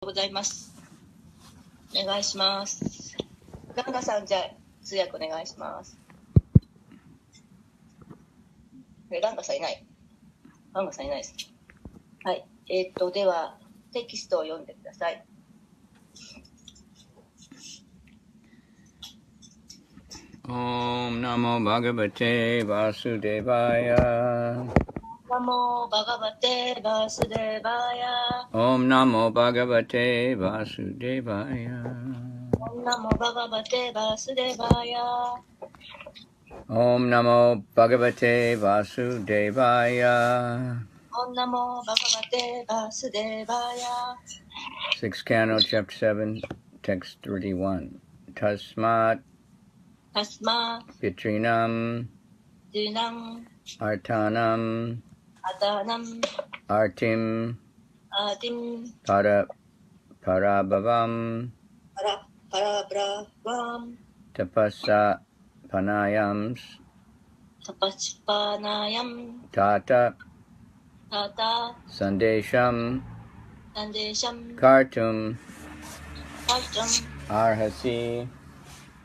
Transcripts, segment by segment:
ございます。お願いします。ガンガさん、じゃあ通訳お願いします。ガンガさんいない。ガンガさんいないです。はい。ではテキストを読んでください。Om Namo Bhagavate Vasudevaya. Namo Bhagavate Vasudevaya. Om Namo Bhagavate Vasudevaya. Om Namo Bhagavate Vasudevaya. Om Namo Bhagavate Vasudevaya. Om Namo Bhagavate Vasudevaya. Sixth Canto, Chapter 7, Text 31. Tasmat Tasma Pitrinam Dinam Artanam Adanam Artim Adim Parabhavam Parabravam Tapasa Panayams Tapaspanayam Tata Tata Sandesham Sandesham Kartum Kartam Arhasi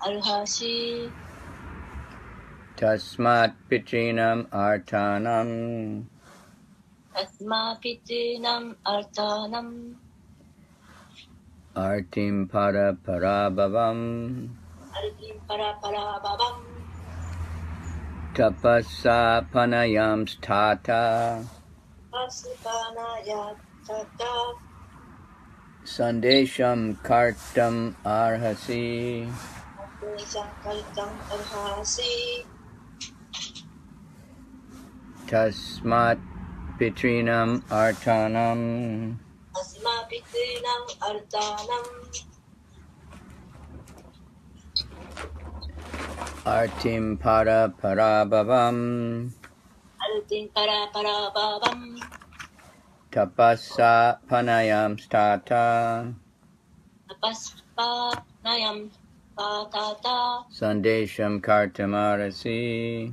Arhasi Tasmat Pitrinam Artanam Tasma Pitinam Artanam Artim Parabhavam Artim Parabravam Tapasa Panayams Tata Paspanaya Tata Sandesham Kartam Arhasi Sandesham Kartam Arhasi Tasmat Pitrinam Artanam Tasma Pitinam Artanam Artim Parabhavam Artim Parabravam Tapasa Panayams Tata Tapaspanayam Patata Sandesham Kartam Arhasi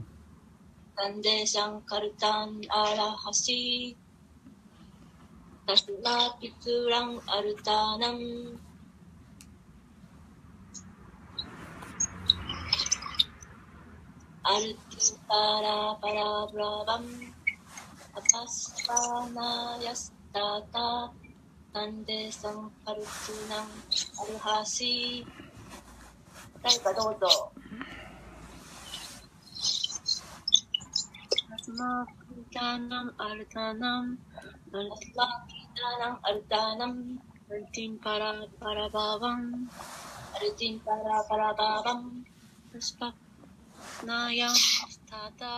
Sandesham Kartam Arhasi Tasma Pitinam Artanam Artim Parabravam Tapaspanayas Tata Sandesham Kartam Arhasi。誰かどうぞ。Tasma Pitanam Artanam Tasma Pitinam Artanam Artim Parabhavam Artim Parabravam Taspapnayam Tata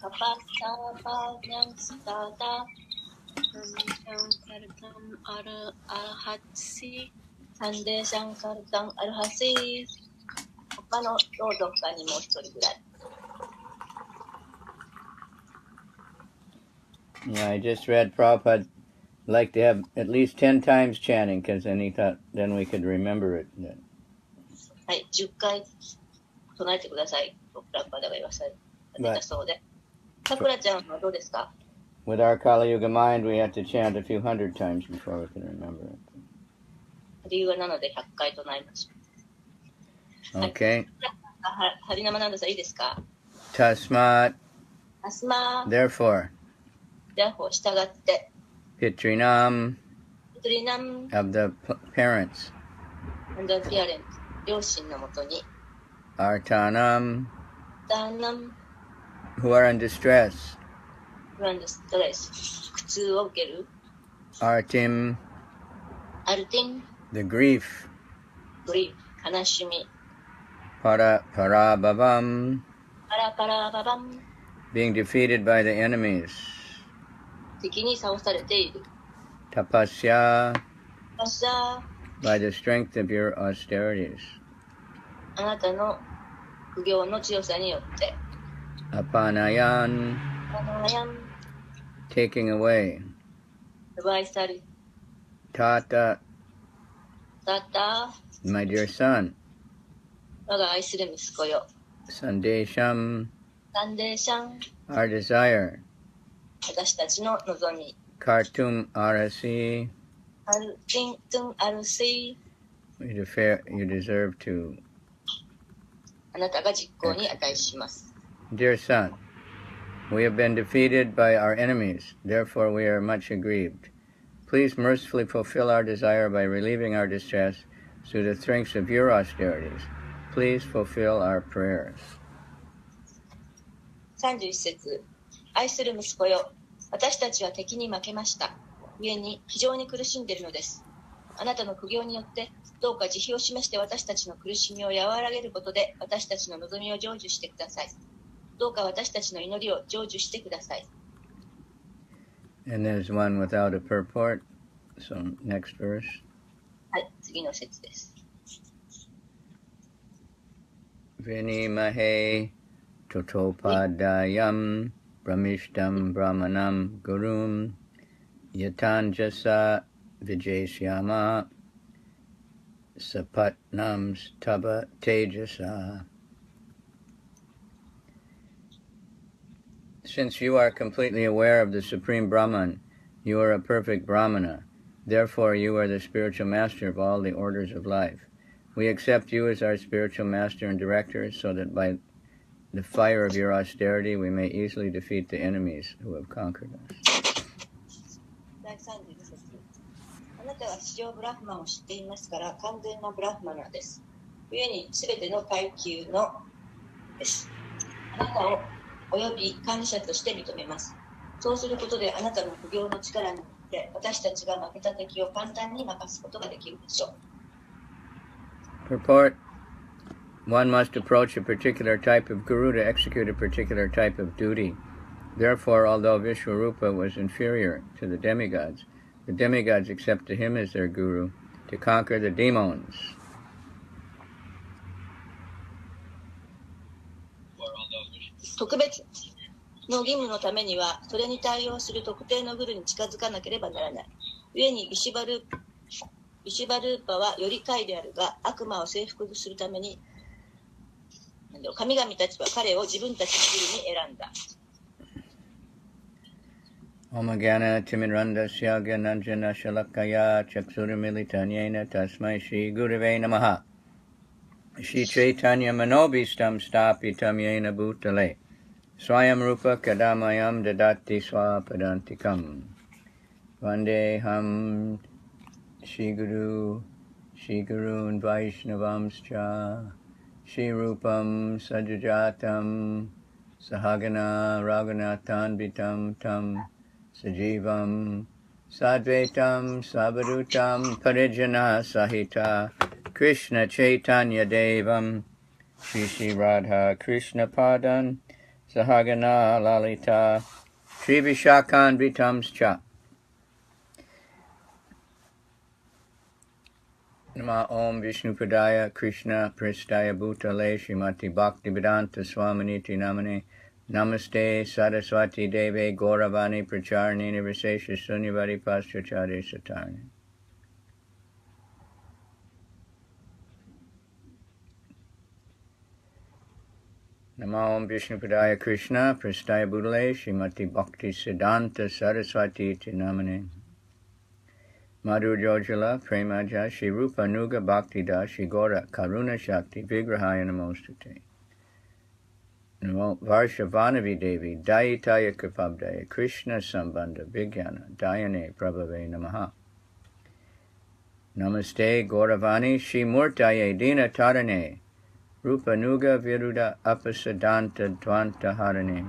Tapaspanayam Tata Sandesham Kartam Arhasi Sandesham Kartam Arhasi。他のどうぞ他にもう一人ぐらい。Yeah, I just read Prabhupada like to have at least 10 times chanting, because then he thought then we could remember it. はい、10回唱えてください。プラッパダが言わされたそうで。さくらちゃんはどうですか？ With our Kali Yuga mind, we have to chant a few hundred times before we can remember it. 理由はなので100回唱えましょう。Okay. ハリナマナンダさんいいですか？ Tasmat, タスマ therefore, 従って、 Pitrinam ピトリナム of the parents, アンダーピアレント、両親のもとに、 Artanam, ダーナム who are in distress, フランドストレス、苦痛を受ける、 Artim, アルティン、 the grief, グリーフ、悲しみ、 Parabhavam, パラパラババン、 being defeated by the enemies, 敵に倒されている。 Tapasya, パシャー、 by the strength of your austerities, あなたの苦行の強さによって、 Apanayan, アナヤン、 taking away, 奪い去る、 Tata, タタ、 my dear son, 我が愛する息子よ、 Sandesham, サンデーシャン、 our desire, 私たちの望み、 Kartum Arhasi, al tin tun al si. You deserve to. あなたが実行に値します。 Dear son, we have been defeated by our enemies, therefore we are much aggrieved. Please mercifully fulfill our desire by relieving our distress through the strength of your austerities. Please fulfill our prayers. 31節、愛する息子よ、私たちは敵に負けました。故に非常に苦しんでいるのです。あなたの苦行によってどうか慈悲を示して私たちの苦しみを和らげることで私たちの望みを成就してください。どうか私たちの祈りを成就してください。 And there's one without a purport. So next verse. はい、次の節です。Vinimahe totopadayam brahmishtam brahmanam gurum yatanjasa vijayshyama sapatnam taba tejasa. Since you are completely aware of the Supreme Brahman, you are a perfect Brahmana. Therefore, you are the spiritual master of all the orders of life. We accept you as our spiritual master and director so that by the fire of your austerity we may easily defeat the enemies who have conquered us. 第32節、あなたは至上ブラフマンを知っていますから完全なブラフマナです。故にすべての階級のです。あなたをおよび管理者として認めます。そうすることであなたの苦行の力によって私たちが負けた敵を簡単に任すことができるでしょう。Purport: One must approach a particular type of guru to execute a particular type of duty. Therefore, although Vishwarupa was inferior to the demigods accepted him as their guru to conquer the demons. 特別の義務のためにはそれに対応する特定のグルに近づかなければならない。故にビシュバルーパはより下位であるが悪魔を征服するために神々たちは彼を自分たちのグルに選んだ。Omagana Timirandasya Gyananjana Shalakaya Chaksuramilitanyena Tasmai Shri Gurave Namaha. Shri Chaitanya Manobhistam Stapitam Yena Bhutale. Swayam Rupa Kadamayam Dadati Swapadantikam. Vandeham Shri Gurun Vaishnavamscha. Shri Rupam Sajajatam Sahagana Raghunathanvitam Tam Sajivam Sadvaitam Savadutam Parijana Sahita Krishna Chaitanya Devam Shri Shri Radha Krishna Padan Sahagana Lalita Shri Vishakan Vitamscha. Nama Om Vishnupadaya Krishna Pristaya Bhutale Srimati Bhaktivedanta Swaminiti Namane Namaste Saraswati Deve Gauravani Pracharni Nirvisesha Sunyavari Paschachari Satarni. Nama Om Vishnupadaya Krishna Pristaya Bhutale Srimati Bhakti Siddhanta Saraswati Iti Namane Madhu Jojala Premaja Shri Rupa Nuga Bhakti Da Shri Gora Karuna Shakti Vigrahaya Namostate. Namo Varshavanavi Devi Dayitaya Kripabdaya Krishna Sambandha Vigyana Dayane Prabhave Namaha. Namaste Gauravani Shri Murtaye Dina Tarane Rupa Nuga Viruda Apasadanta Dvanta Harane.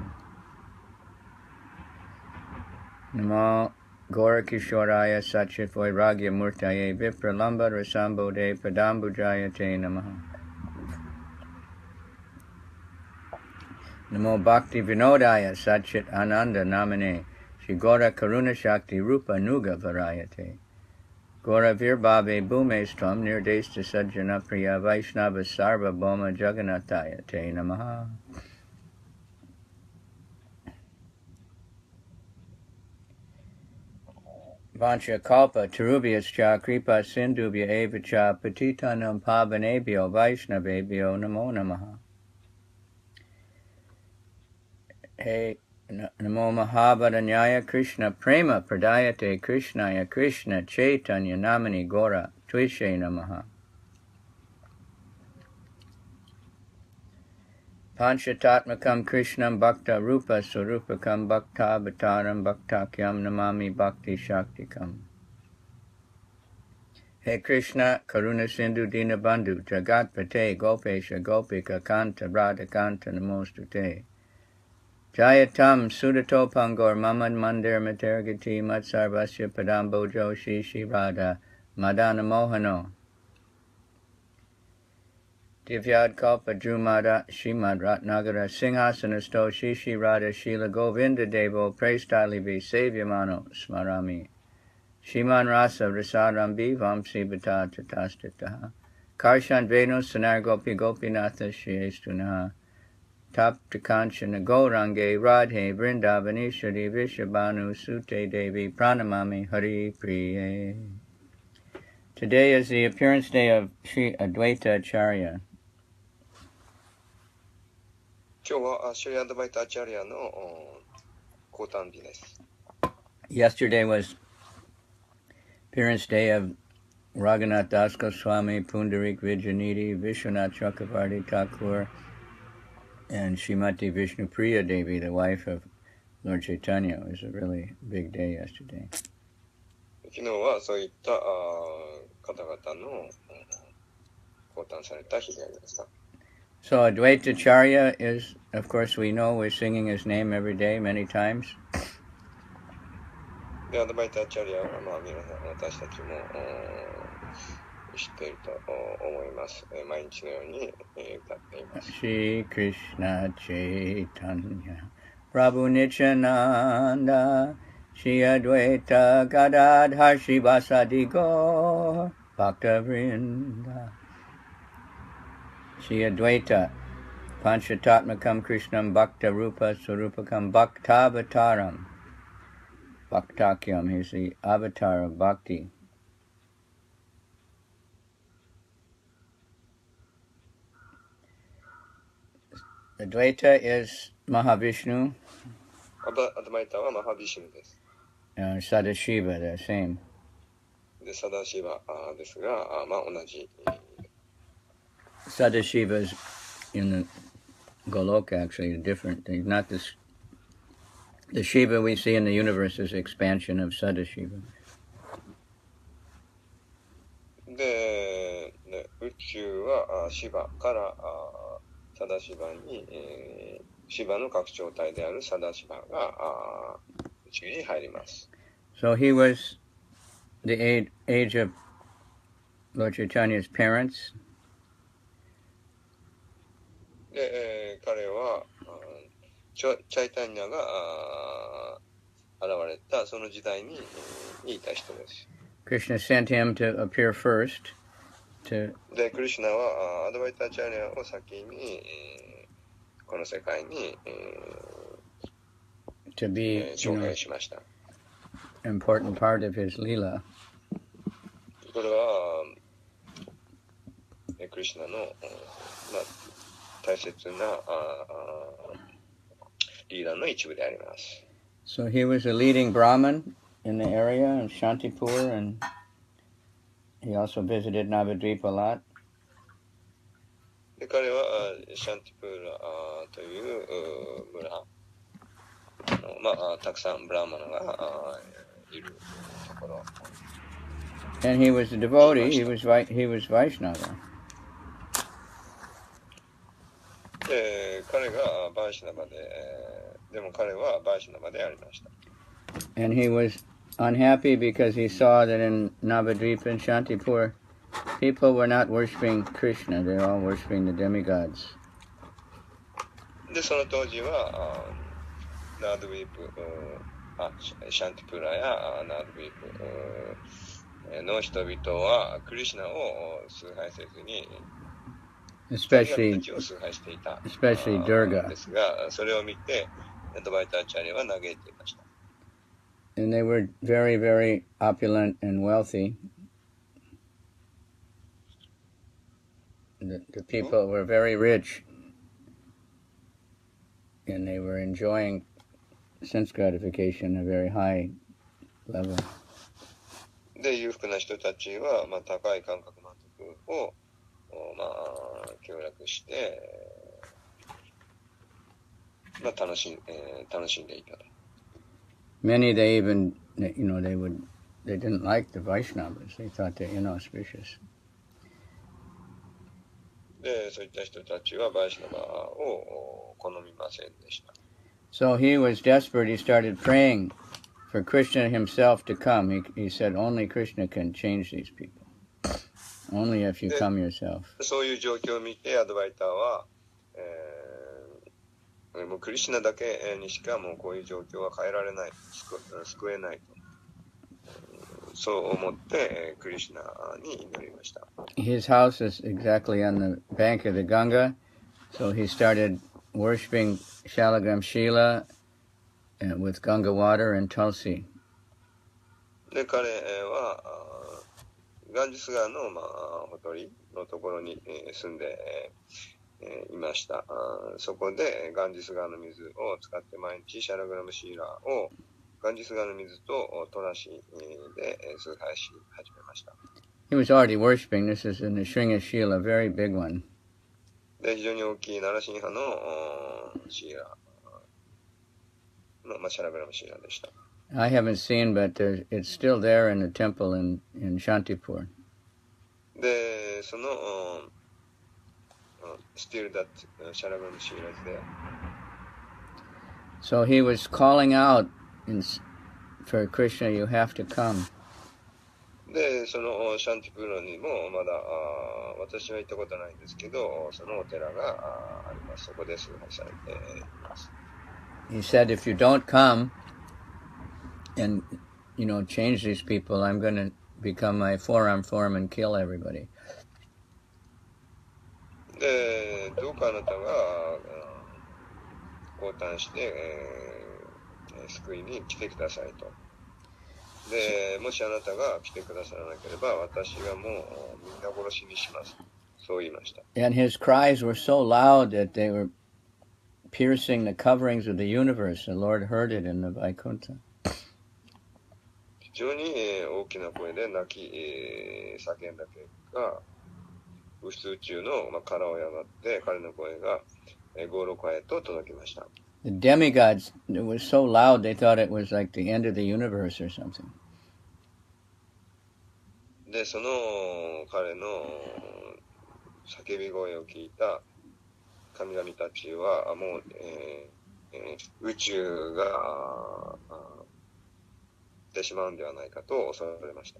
Namo Gora Kishoraya Satchit Vairagya Murtaye Vipralamba Rasambode Padambujaya Te Namaha. Namo Bhakti Vinodaya Satchit Ananda Namane Shri Gora Karuna Shakti Rupa Nuga Varayate. Gora Virbhave Bhumestram Nirdesta Sajjana Priya Vaishnava Sarva Bhoma Jagannathaya Te Namaha. Vancha kalpa tarubhyascha kripa sindhubhya eva cha patitanam pavanebhyo vaishnavebhyo namo namaha. Hey Namo Mahabharanyaya Krishna Prema Pradayate Krishnaya Krishna Chaitanya Namani Gora Tvishe Namaha. Panchatatmakam Krishnam Bhakta Rupa Surupakam Bhakta Bhataram Bhaktakyam Namami Bhakti Shaktikam. He Krishna Karuna Sindhu Dinabandhu Jagat Pate Gopesha Gopika Kanta Radha Kanta Namostute Jayatam Sudato Pangor Mamad Mandir Matergati Matsarvasya Padambojo Shishi Radha Madana Mohano Divyad Kalpa Drumada Shimad Ratnagara Singhasanasto Shishi Radha Shila Govinda Devo Prestalivi Savyamano Smarami Shiman Rasa Rasarambi Vamsi Bata Tatastataha Karshan Venu Sanar Gopi Gopinatha Shiestunaha Tapta Kanchana Gaurange Radhe Vrindavanishari Vishabhanu Sute Devi Pranamami Hari Priye. Today is the appearance day of Sri Advaita Acharya. 今日はシリアドバイタアチャリアの降誕日です。Yesterday was appearance day of Raghunath Das Goswami, Pundarik Vijayanidhi, Vishwanath Chakravarti Thakur, and Srimati Vishnupriya Devi, the wife of Lord Chaitanya. It was a really big day yesterday. 昨日はそういった方々の降誕された日でありました。So Advaita Acharya is, of course, we know we're singing his name every day, many times. で、アドバイタアチャリアは、皆さん、私たちも知っていると思います。毎日のように歌っています。Shri Krishna Chaitanya Prabhu Nityananda Shri Advaita Gadadhar Shivasadi Gaur Bhakta Vrinda Shri Advaita Panchatatmakam Krishnam Bhakta Rupa Surupakam Bhakta Avataram Bhaktakyam, he's the avatar of Bhakti. Advaita is Mahavishnu. アドバイタはマハビシュヌです。Sadashiva, the same. で、サダシバですが、同じ。Sadashiva is in the Goloka, actually, different thing. Not this. The Shiva we see in the universe is expansion of Sadashiva. で、宇宙はシバからサダシバに、シバの拡張体であるサダシバが宇宙に入ります。So he was the age of Lord Chaitanya's parents. で、彼はチャイタニアが現れたその時代にいた人です。Krishna sent him to appear first. で、クリシュナはアドバイタチャリアを先にこの世界に紹介しました。Important part of his lila. これはクリシュナの大切なリーダーの一部であります。So he was a leading Brahmin in the area in Shantipur, and he also visited Navadvipa a lot. で、彼はシャンティプーラという村、たくさんブラーマナがいるところ。And he was a devotee. He was Vaishnava. 彼がバイシナバで、でも彼はバイシナバでありました。And he was unhappy because he saw that in Navadvipa and Shantipur, people were not worshipping Krishna. They were all worshipping the demigods. で、その当時はナードウィープ、シャンティプラやナードウィープの人々はクリシュナを崇拝せずに、especially Durga. ですが、それを見てアドバイタチャリアは嘆いていました。And they were very, very opulent and wealthy. The people were very rich, and they were enjoying sense gratification at a very high level. で、裕福な人たちは、まあ、高い感覚満足を、まあ、享楽して、まあ、楽しんでいたと。Many, they even, they didn't like the Vaishnavas. They thought they're inauspicious. で、そういった人たちはバイシナバを好みませんでした。So he was desperate. He started praying for Krishna himself to come. He said, only Krishna can change these people. Only if you come yourself. そういう状況を見て、アドバイターは、もうクリシュナだけにしかもうこういう状況は変えられない、救えないと。そう思って、クリシュナに祈りました。His house is exactly on the bank of the Ganga. So he started worshipping Shalagram Shila with Ganga water and Tulsi. で、彼は、ガンジス川の、ほとりのところに住んでいました。そこでガンジス川の水を使って毎日シャラグラムシーラをガンジス川の水とトラシで崇拝し始めました。He was already worshipping. This is in the Shringa Shila, a very big one. で、非常に大きいナラシン派のシーラの、シャラグラムシーラでした。I haven't seen, but it's still there in the temple in Shantipur. で、そのstill that Shalagram Shila is there. So he was calling out for Krishna, you have to come. で、そのシャンティプーラにもまだ私は行ったことないんですけど、そのお寺があります。そこで崇拝されています。He said, if you don't come and, change these people, I'm going to become my forearm form and kill everybody. で、どうかあなたが降誕して、救いに来てくださいと。で、もしあなたが来てくださらなければ、私がもうみんな殺しにします。そう言いました。And his cries were so loud that they were piercing the coverings of the universe. The Lord heard it in the Vaikuntha. 非常に大きな声で泣き、叫んだ結果、宇宙の殻を破って彼の声がゴーロカへと届きました。The demigods, it was so loud they thought it was like the end of the universe or something. で、その彼の叫び声を聞いた神々たちはもう、宇宙がってしまうんではないかと恐れました。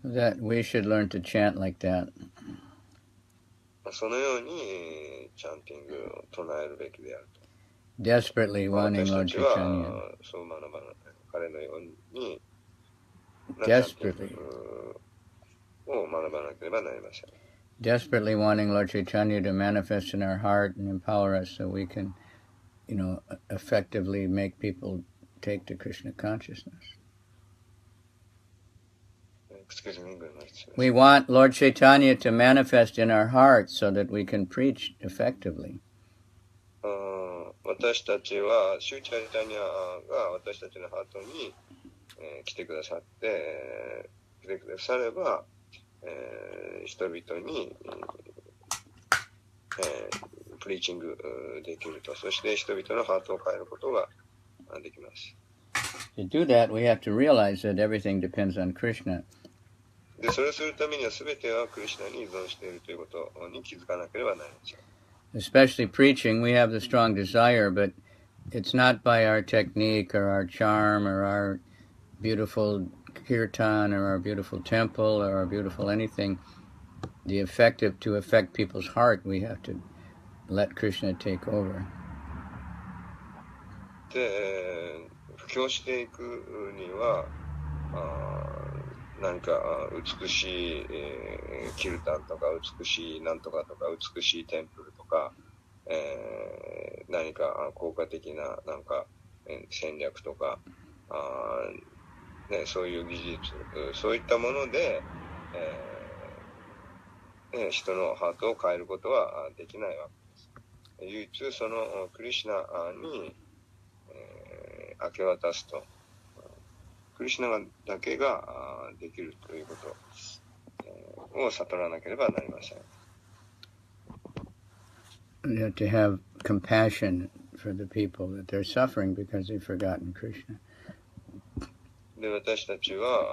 That we should learn to chant like that. そのようにチャンティングを唱えるべきであると。Desperately wanting Lord Chaitanya. そう学ばない。彼のように、Desperately. を学ばなければなりません。Desperately wanting Lord Chaitanya to manifest in our heart and empower us so we can, effectively make people take to Krishna consciousness. We want Lord Chaitanya to manifest in our hearts so that we can preach effectively. 私たちは、シューチャイタニアが私たちのハートに、来てくださって、来てくだされば、人々に、プリーチングできると。そして人々のハートを変えることができます。To do that, we have to realize that everything depends on Krishna. で、それをするためには全てはクリシュナに依存しているということに気づかなければなりません。Especially preaching, we have the strong desire, but it's not by our technique or our charm or our beautiful kirtan or our beautiful temple or our beautiful anything. To affect people's heart, we have to let Krishna take over. で、布教していくには、何か美しい、キルタンとか美しいなんとかとか美しいテンプルとか、何か効果的ななんか戦略とか、そういう技術、そういったもので、人のハートを変えることはできないわけです。唯一そのクリシュナに、明け渡すと、クリシュナだけができるということを悟らなければなりません。You have to have compassion for the people that they're suffering because they've forgotten Krishna. で、私たちは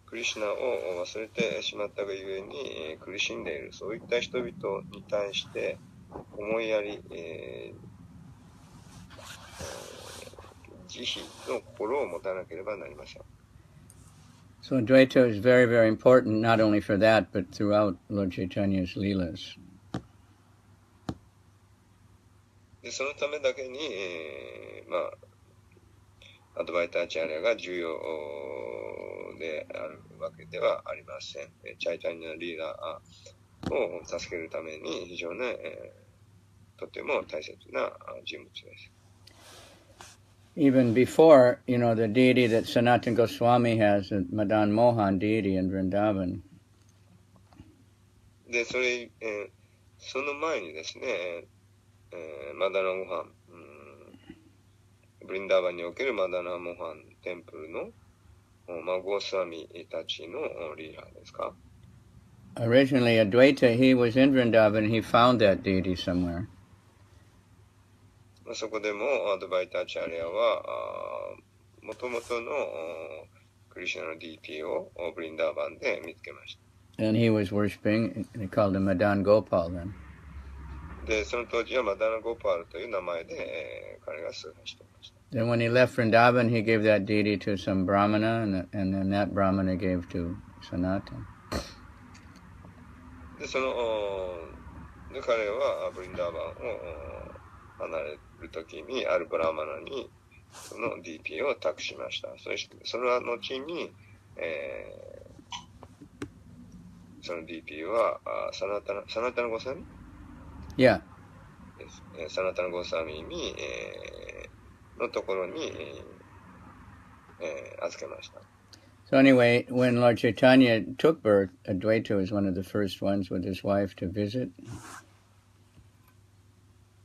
クリシュナを忘れてしまったがゆえに苦しんでいる、そういった人々に対して思いやり、慈悲の心を持たなければなりません。So Advaita is very, very important, not only for that, but throughout Lord Chaitanya's Leelas. で、そのためだけに、アドバイターチャリアが重要であるわけではありません。チャイタニアリーラーを助けるために非常に、とても大切な人物です。Even before, the deity that Sanatana Goswami has, the Madan Mohan deity in Vrindavan. で、その前にですね、マダナモハン、ブリンダーバンにおけるマダナモハンテンプルのゴスワミたちのリーダーですか？ Originally, Advaita, he was in Vrindavan, he found that deity somewhere. そこでもアドバイターチャリアはもともとのクリシュナのディーティをブリンダーバンで見つけました。And he was worshipping, they called him Madan Gopal then. で、その当時はマダナゴパールという名前で、彼が崇拝していました。Then when he left Vrindavan, he gave that deity to some Brahmana, and then that Brahmana gave to Sanatana. で、で彼はブリンダーバンを離れるときに、あるブラマナにその DP を託しました。そして、その後に、その DP はサナタナゴサミYeah. サナタナゴサミに、のところに、預けました。So anyway, when Lord Chaitanya took birth, Advaita was one of the first ones with his wife to visit.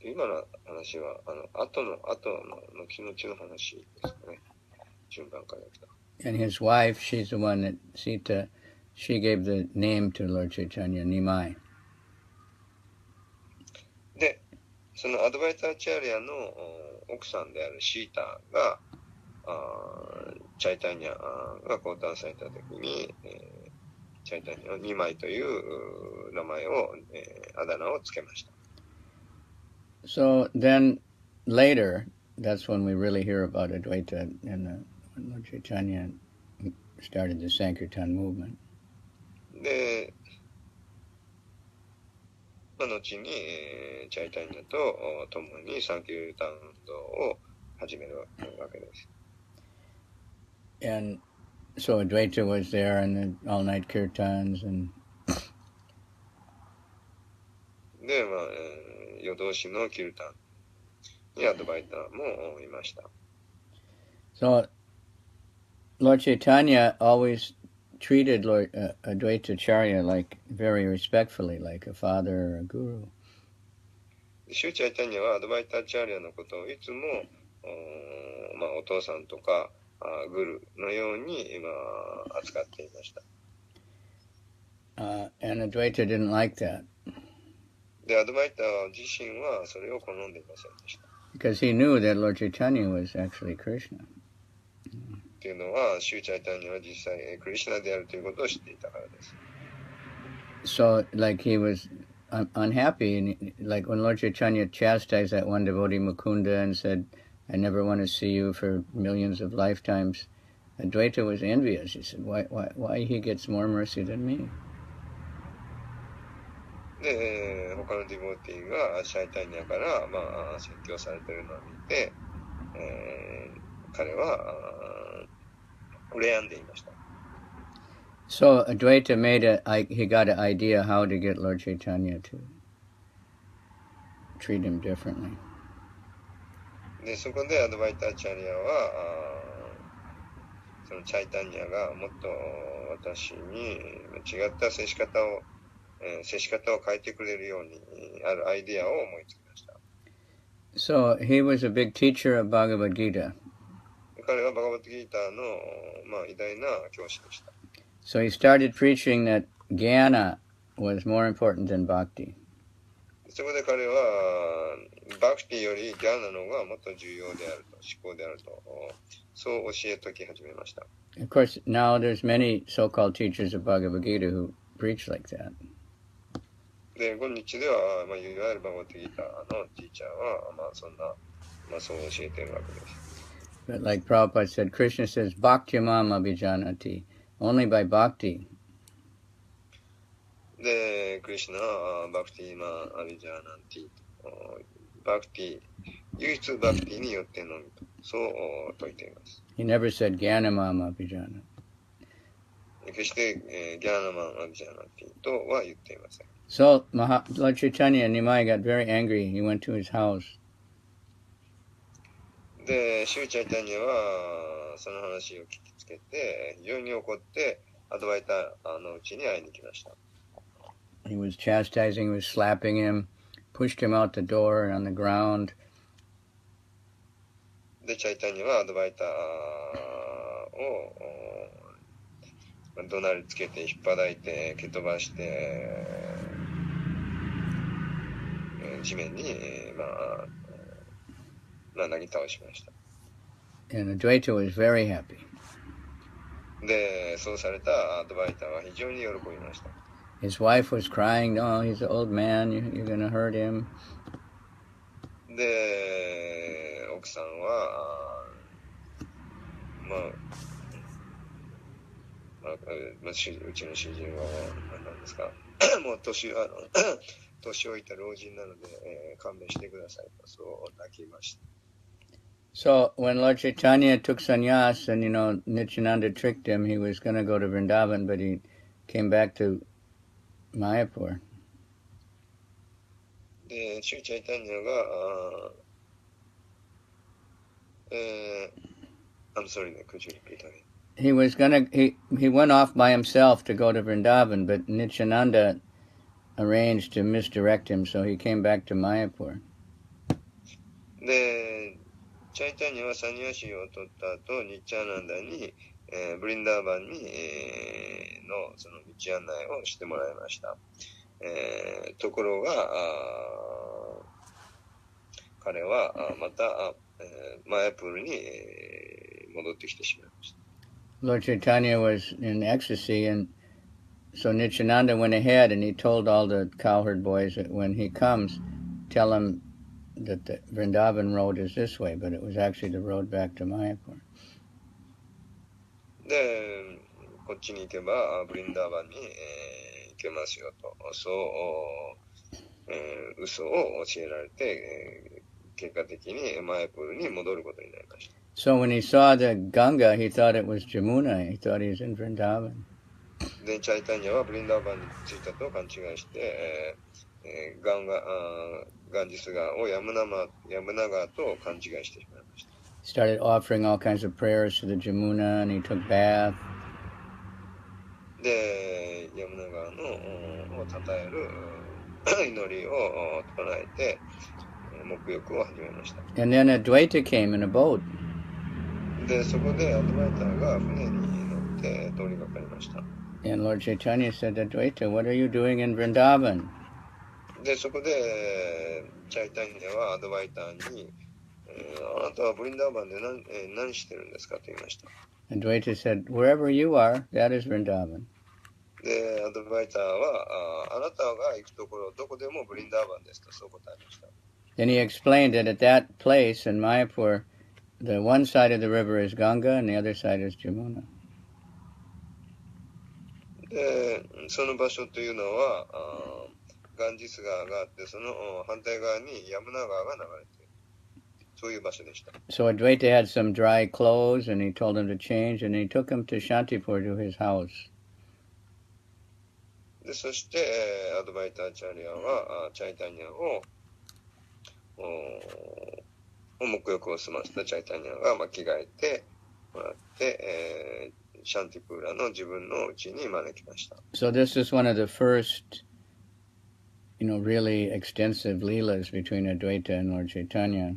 今の話は、後の後の話ですね。順番からいくと。And his wife, she's the one that, Sita, she gave the name to Lord Chaitanya, Nimai. で、そのアドバイターチャーリアの奥さんであるシータが、チャイタニアが降誕されたときに、チャイタニアの2枚という名前を、あだ名をつけました。So then later, that's when we really hear about Advaita and when Lord Chaitanya started the Sankirtan movement. で、後に、チャイタニアと共にサンキュータン運動を始めるわけです。And so Advaita was there in the all-night kirtans and で、夜通しのキルタンにアドバイターもいました。So Lord Chaitanya always treated Lord Advaita Charya like very respectfully, like a father or a guru. シュチャイタニアはアドバイターチャーリアのことをいつもお父さんとかグルのように扱っていました。And Advaita didn't like that. で、アドバイター自身はそれを好んでいませんでした。Because he knew that Lord Chaitanya was actually Krishna. っていうのは、シュチャイタニアは実際クリシュナであるということを知っていたからです。So, like he was unhappy, and like when Lord Chaitanya chastised that one devotee Mukunda and said, I never want to see you for millions of lifetimes, Advaita was envious. He said, why he gets more mercy than me? で、他のディボーティーがシャイタニアから説教されているのを見て、彼は羨んでいました。So Advaita he got an idea how to get Lord Chaitanya to treat him differently. で、そこでアドバイターチャリアは、そのチャイタニアがもっと私に違った接し方を変えてくれるようにあるアイディアを思いつきました。So he was a big teacher of Bhagavad Gita. 彼はバガバットギーターの、偉大な教師でした。So he started preaching that jnana was more important than bhakti. そこで彼はバクティよりギャーナの方がもっと重要であると、思考であると、そう教えとき始めました。Of course, now there's many so-called teachers of Bhagavad Gita who preach like that. で、今日では、いわゆるバガバットギーターのティーチャーは、そう教えているわけです。But like Prabhupada said, Krishna says, Bhakti-mam abhijanati. Only by bhakti. で、クリシュナはバクティマアビジャーナンティと、バクティ、唯一バクティによってのみと、そう説いています。He never said Jnanamam abhijana. 決して、ギャーナマンアビジャーナンティとは言っていません。So Lord Chaitanya Nimai got very angry. He went to his house. で、シューチャイタニアはその話を聞きつけて、非常に怒って、アドバイターのうちに会いに来ました。He was chastising, he was slapping him, pushed him out the door and on the ground. で、チャイタニアはアドバイターを怒鳴りつけて、引っ張いて、蹴飛ばして、地面に、なぎ倒しました。And Advaita was very happy. で、そうされたアドバイターは非常に喜びました。His wife was crying, "No, he's an old man. You're going to hurt him." で、奥さんは、うちの主人は何ですか、もう年老いた老人なので、勘弁してくださいと、そう泣きました。So when Lord Chaitanya took sannyas and, Nityananda tricked him, he was going to go to Vrindavan, but he came back to Mayapur. で、シューチャイタニアが、I'm sorry, could you repeat again? He went off by himself to go to Vrindavan, but Nityananda arranged to misdirect him, so he came back to Mayapur. で、チャイタニアはサニヤシを取った後、ニッチャーナンダに、ブリンダーバンに、のその道案内をしてもらいました。ところが、彼はまた、マヤプールに、戻ってきてしまいました。Lord Chaitanya was in ecstasy, and so Nityananda went ahead and he told all the cowherd boys that when he comes, tell him that the Vrindavan road is this way, but it was actually the road back to Mayapur. で、こっちに行けばブリンダーバンに、行けますよと、そう、嘘を教えられて、結果的にマヤプールに戻ることになりました。So when he saw the Ganga, he thought it was Jamuna. He thought he was in Vrindavan. で、チャイタニアはブリンダーバンに着いたと勘違いして、ガンジス川をヤムナ川と勘違いしてしまいました。He started offering all kinds of prayers to the Jamuna, and he took bath. で、ヤムナ川のを称える祈りを唱えて、沐浴を始めました。And then Advaita came in a boat. で、そこでアドバイターが船に乗って通りがかりました。And Lord Chaitanya said, Advaita, what are you doing in Vrindavan? で、そこで、チャイタニアはアドバイターに、あなたはブリンダーバンで何してるんですかと言いました。Advaita said, wherever you are, that is Vrindavan. で、アドバイターは、あなたが行くところ、どこでもブリンダーバンですと、そう答えました。Then he explained that at that place in Mayapur, the one side of the river is Ganga and the other side is Jamuna. で、その場所というのは、ガンジス川があって、その反対側にヤムナ川が流れている。そういう場所でした。So Advaita had some dry clothes and he told him to change and he took him to Shantipur to his house. で、そして、アドバイターチャリアは、チャイタニアを、沐浴を済ませたチャイタニアが着替えてもらって、シャンティプーラの自分の家に招きました。So this is one of the first, really extensive leelas between Advaita and Lord Chaitanya.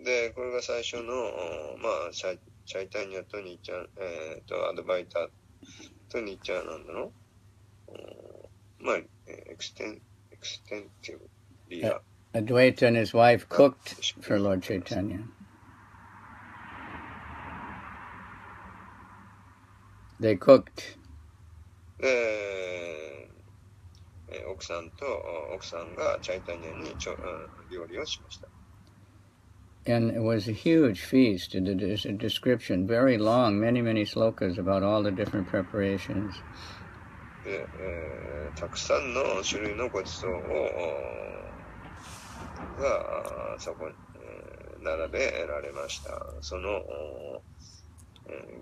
で、で、これが最初の、まあ、チャイタニアとニッチャ、アドバイターとニッチャなんだの、まあ、エクステンティブリア。Advaita and his wife cooked for Lord Chaitanya. They cooked. で、奥さんがチャイタニアに料理をしました。And it was a huge feast. There's a description, very long, many slokas about all the different preparations. で、たくさんの種類のごちそうがそこに、並べられました。その、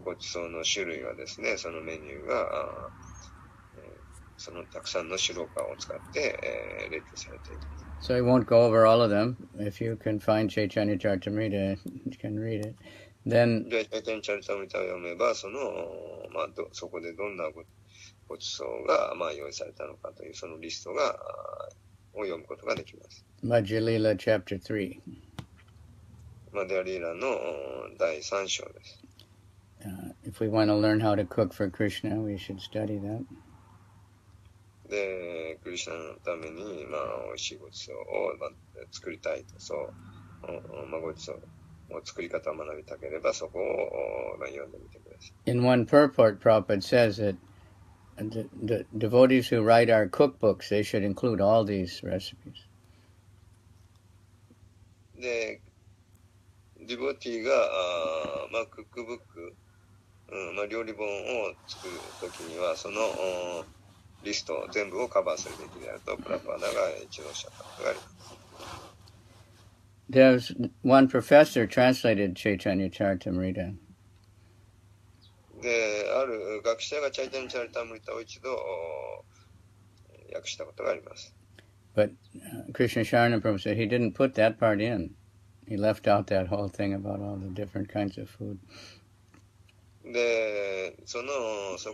ごちそうの種類はですね、そのメニューが、そのたくさんの白川を使って、列挙されています。So I won't go over all of them. If you can find Chaitanya Charitamrita, you can read it. Then で、チャイタニアチャリタムリタを読めば、そこでどんなごちそうが、まあ、用意されたのかというそのリストを読むことができます。Madhya Lila Chapter 3. マデアリーラの第3章です。If we want to learn how to cook for Krishna, we should study that. で、クリシュナのために、まあ、美味しいごちそうを、作りたいと、ごちそうの作り方を学びたければ、そこを、読んでみてください。In one purport, Prabhupada says that the devotees who write our cookbooks, they should include all these recipes. で、ディボティが、クックブック、料理本を作るときには、その、リスト全部をカバーするべきであるとプラパーダが一度おっしゃったことがあります。There's one professor translated Chaitanya Charitamrita. で、ある学者がチャイタニアチャリタムリタを一度訳したことがあります。But Krishna Sharanam Prabhu said he didn't put that part in. He left out that whole thing about all the different kinds of food. で、そ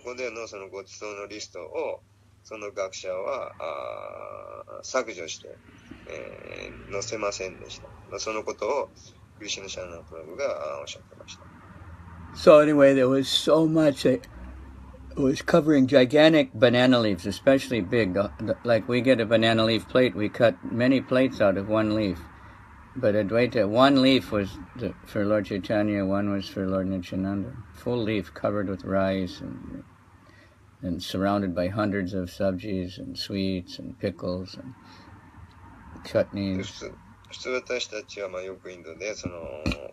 こでのそのごちそうのリストをその学者は削除して、載せませんでした。そのことをクリシュナ・シャーナ・プラブがおっしゃってました。So anyway, there was so much. It was covering gigantic banana leaves, especially big. Like we get a banana leaf plate, we cut many plates out of one leaf. But Advaita, one leaf was for Lord Chaitanya, one was for Lord Nityananda. Full leaf covered with rice and surrounded by hundreds of sabjis and sweets and pickles and chutneys. 普通私たちはよくインドでその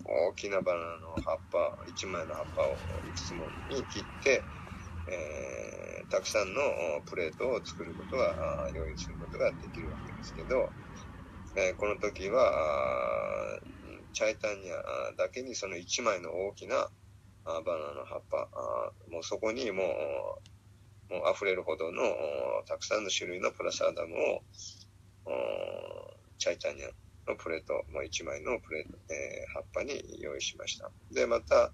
大きなバナナの葉っぱ、1枚の葉っぱをいくつもに切って、たくさんのプレートを作ることが用意することができるわけですけど、この時はチャイタニアだけにその1枚の大きなバナナの葉っぱ、もうそこにもう溢れるほどのたくさんの種類のプラサーダムをチャイタニアのプレート、もう1枚のプレート、葉っぱに用意しました。で、また、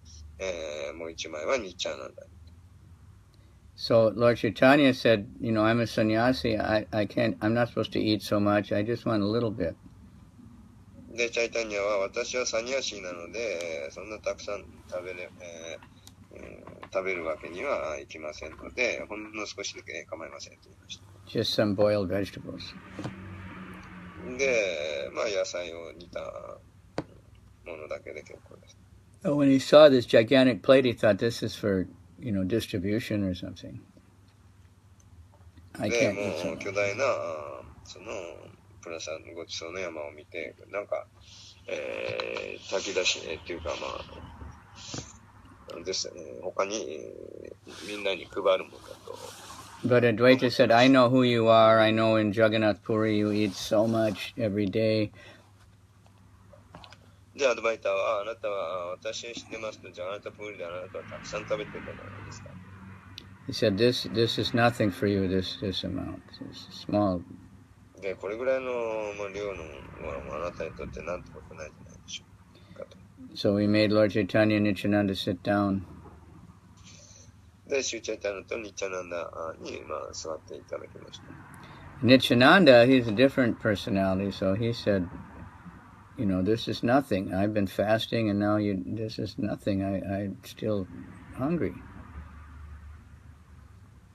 もう1枚はニッチャーなんだ。So Lord Chaitanya said, you know, I'm a sannyasi, I'm not supposed to eat so much, I just want a little bit. で、チャイタニアは私はサニヤシーなので、そんなたくさん食べるわけにはいきませんので、ほんの少しだけ構いませんと言いました。Just some boiled vegetables. で、野菜を煮たものだけで結構です。When he saw this gigantic plate, he thought this is for, you know, distribution or something. I can't eat so much. 巨大なそのプラスごちそうの山を見て、なんか、炊き出しっていうかですね、他にみんなに配るものだと。But Advaita said, I know who you are. I know in Jagannath Puri you eat so much every day. で、アドバイターは、あなたは私知ってますと、ジャガナッタプーリであなたはたくさん食べてるじゃないですか。He said, this is nothing for you, this amount. It's small. で、これぐらいの量のものはあなたにとってなんてことないんじゃないでしょうかと。So we made Lord Chaitanya and Nityananda sit down. で、シューチャイタナとニッチャナンダに、座っていただきました。Nityananda, he's a different personality, so he said, this is nothing. I've been fasting and now this is nothing. I'm still hungry.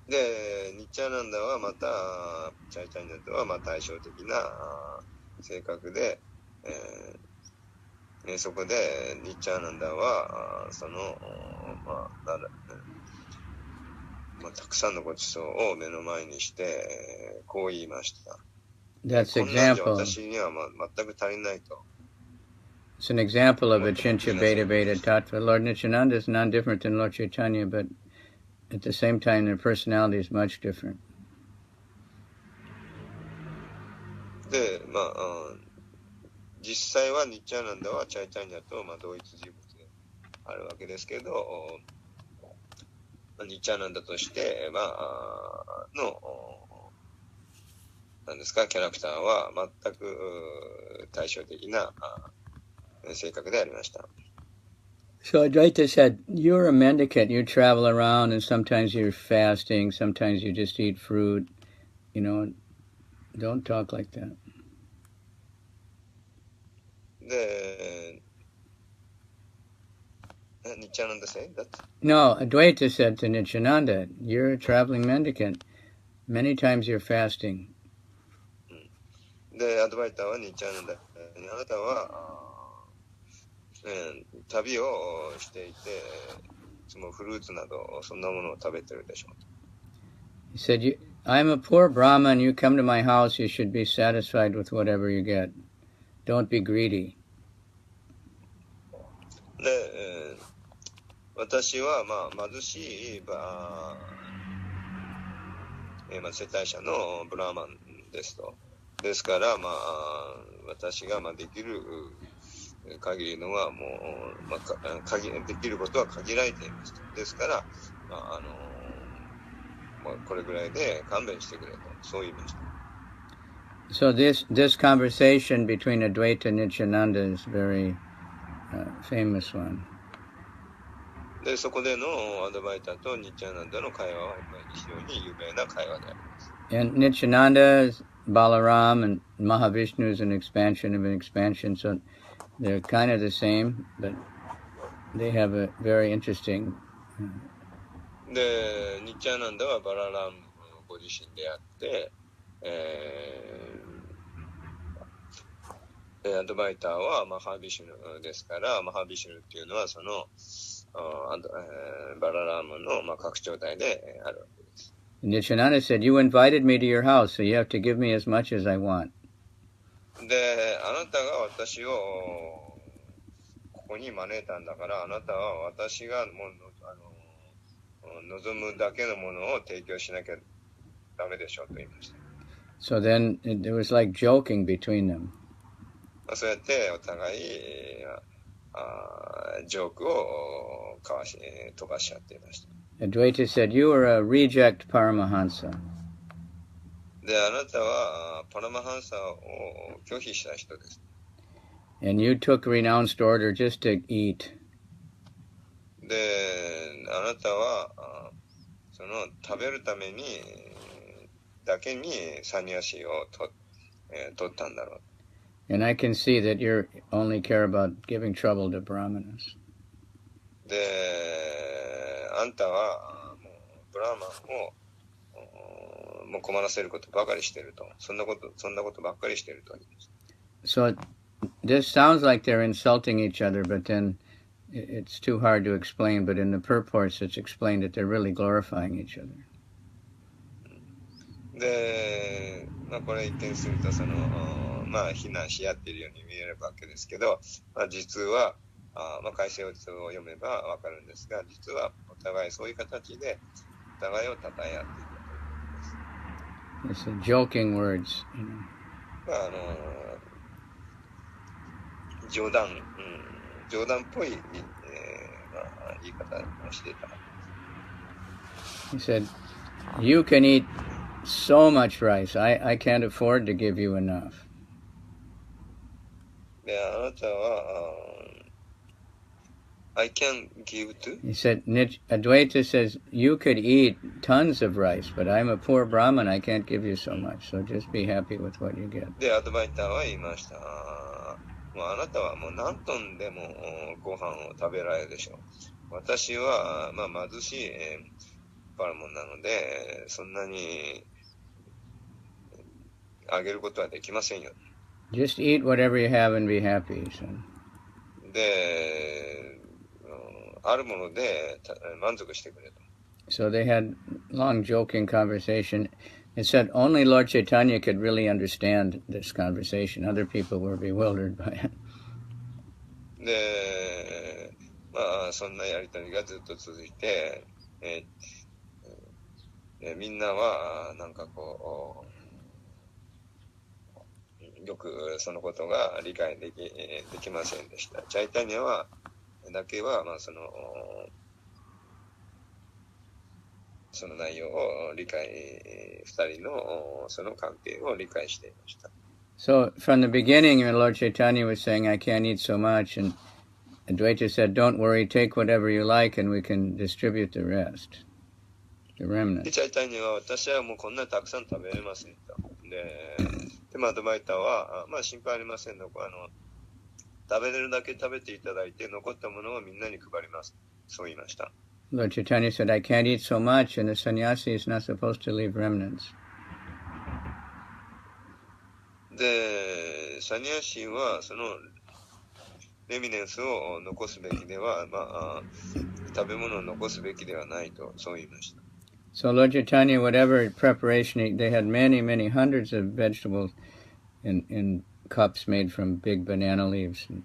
で、ニッチャーナンダはまた、チャイチャイナンダはまあ対照的な性格で、そこでニッチャーナンダは、たくさんのごちそうを目の前にして、こう言いました。That's こんなんじゃ example. 私には全く足りないと。It's an example of Achintya Beta Beta Tattva. Lord Nityananda is non different than Lord Chaitanya, but at the same time their personality is much different. で、実際はニッチャーナンダはチャイチャイナと同一人物であるわけですけど、ニッチャーナンダとして、なんですか、キャラクターは全く対照的な性格でありました。So Advaita said, you're a mendicant, you travel around and sometimes you're fasting, sometimes you just eat fruit, don't talk like that. で、Nityananda said that? No, Advaita said to Nityananda, you're a traveling mendicant, many times you're fasting. で、アドバイターはニッチャーナンダに、あなたは、旅をしていて、そのフルーツなど、そんなものを食べてるでしょう。He said, I'm a poor Brahman, you come to my house, you should be satisfied with whatever you get. Don't be greedy. で、私は、貧しい、世帯者のブラーマンですと。ですから、私ができる限りのはもう、できることは限られています。ですから、これぐらいで勘弁してくれと、そう言いました。So this conversation between Advaita and Nityananda is a very famous one. で、そこでのアドバイターとニッチャーナンダの会話は非常に有名な会話であります。And Nityananda is Balaram and Mahavishnu is an expansion of an expansion, so they're kind of the same, but they have a very interesting... で、ニッチャーナンダはバララムご自身であって、アドバイターはマハビシュヌですから、マハビシュヌっていうのはそのバララムの拡張体であるわけです。Nityananda said, you invited me to your house, so you have to give me as much as I want. で、あなたが私をここに招いたんだから、あなたは私が望むだけのものを提供しなきゃダメでしょうと言いました。So then it was like joking between them. そうやってお互いジョークを飛ばし合っていました。Advaita said, you are a reject Paramahansa. で、あなたはパラマハンサを拒否した人です。And you took renounced order just to eat. で、あなたはその食べるためにだけにサニヤシを取ったんだろう。And I can see that you only care about giving trouble to Brahmanas. で、あんたはもうブラーマンをもう困らせることばかりしていると。そんなことばっかりしていると。So this sounds like they're insulting each other, but then it's too hard to explain. But in the purports, it's explained that they're really glorifying each other. で、これ一見すると非難し合っているように見えるわけですけど、実は改正を読めばわかるんですが、実はお互いそういう形でお互いを称え合っている。It's joking words, you know. 冗談っぽい、言い方をしていた。He said, you can eat so much rice. I can't afford to give you enough. で、あなたは、I can give to? He said, Advaita says, you could eat tons of rice, but I'm a poor Brahman, I can't give you so much, so just be happy with what you get. で、アドバイターは言いました。もうあなたはもう何トンでもご飯を食べられるでしょう。私は、まあ、貧しい、パラモンなので、そんなにあげることはできませんよ。Just eat whatever you have and be happy, he said. で、あるもので満足してくれと。So they had long joking conversation. It said only Lord Chaitanya could really understand this conversation. Other people were bewildered by it. で、まあ、そんなやりとりがずっと続いて、みんなは、なんかこう、よくそのことが理解できませんでした。チャイタニャは、だけは、まあ、その内容を理解、二人のその関係を理解していました。So from the beginning, when Lord Chaitanya was saying, I can't eat so much, and Advaita said, don't worry, take whatever you like, and we can distribute the rest, the で、 remnant. チャイタニャは、私はもうこんなにたくさん食べれませんと。で、まあ、アドバイターは、まあ、心配ありませんの。食べれるだけ食べていただいて、残ったものをみんなに配ります。そう言いました。Lord Chaitanya said, I can't eat so much, and the sannyasi is not supposed to leave remnants. で、サニアシーはそのレミネンスを残すべきでは、まあ、食べ物を残すべきではないと、そう言いました。So Lord Chaitanya, whatever preparation, they had many, many hundreds of vegetables in cups made from big banana leaves. And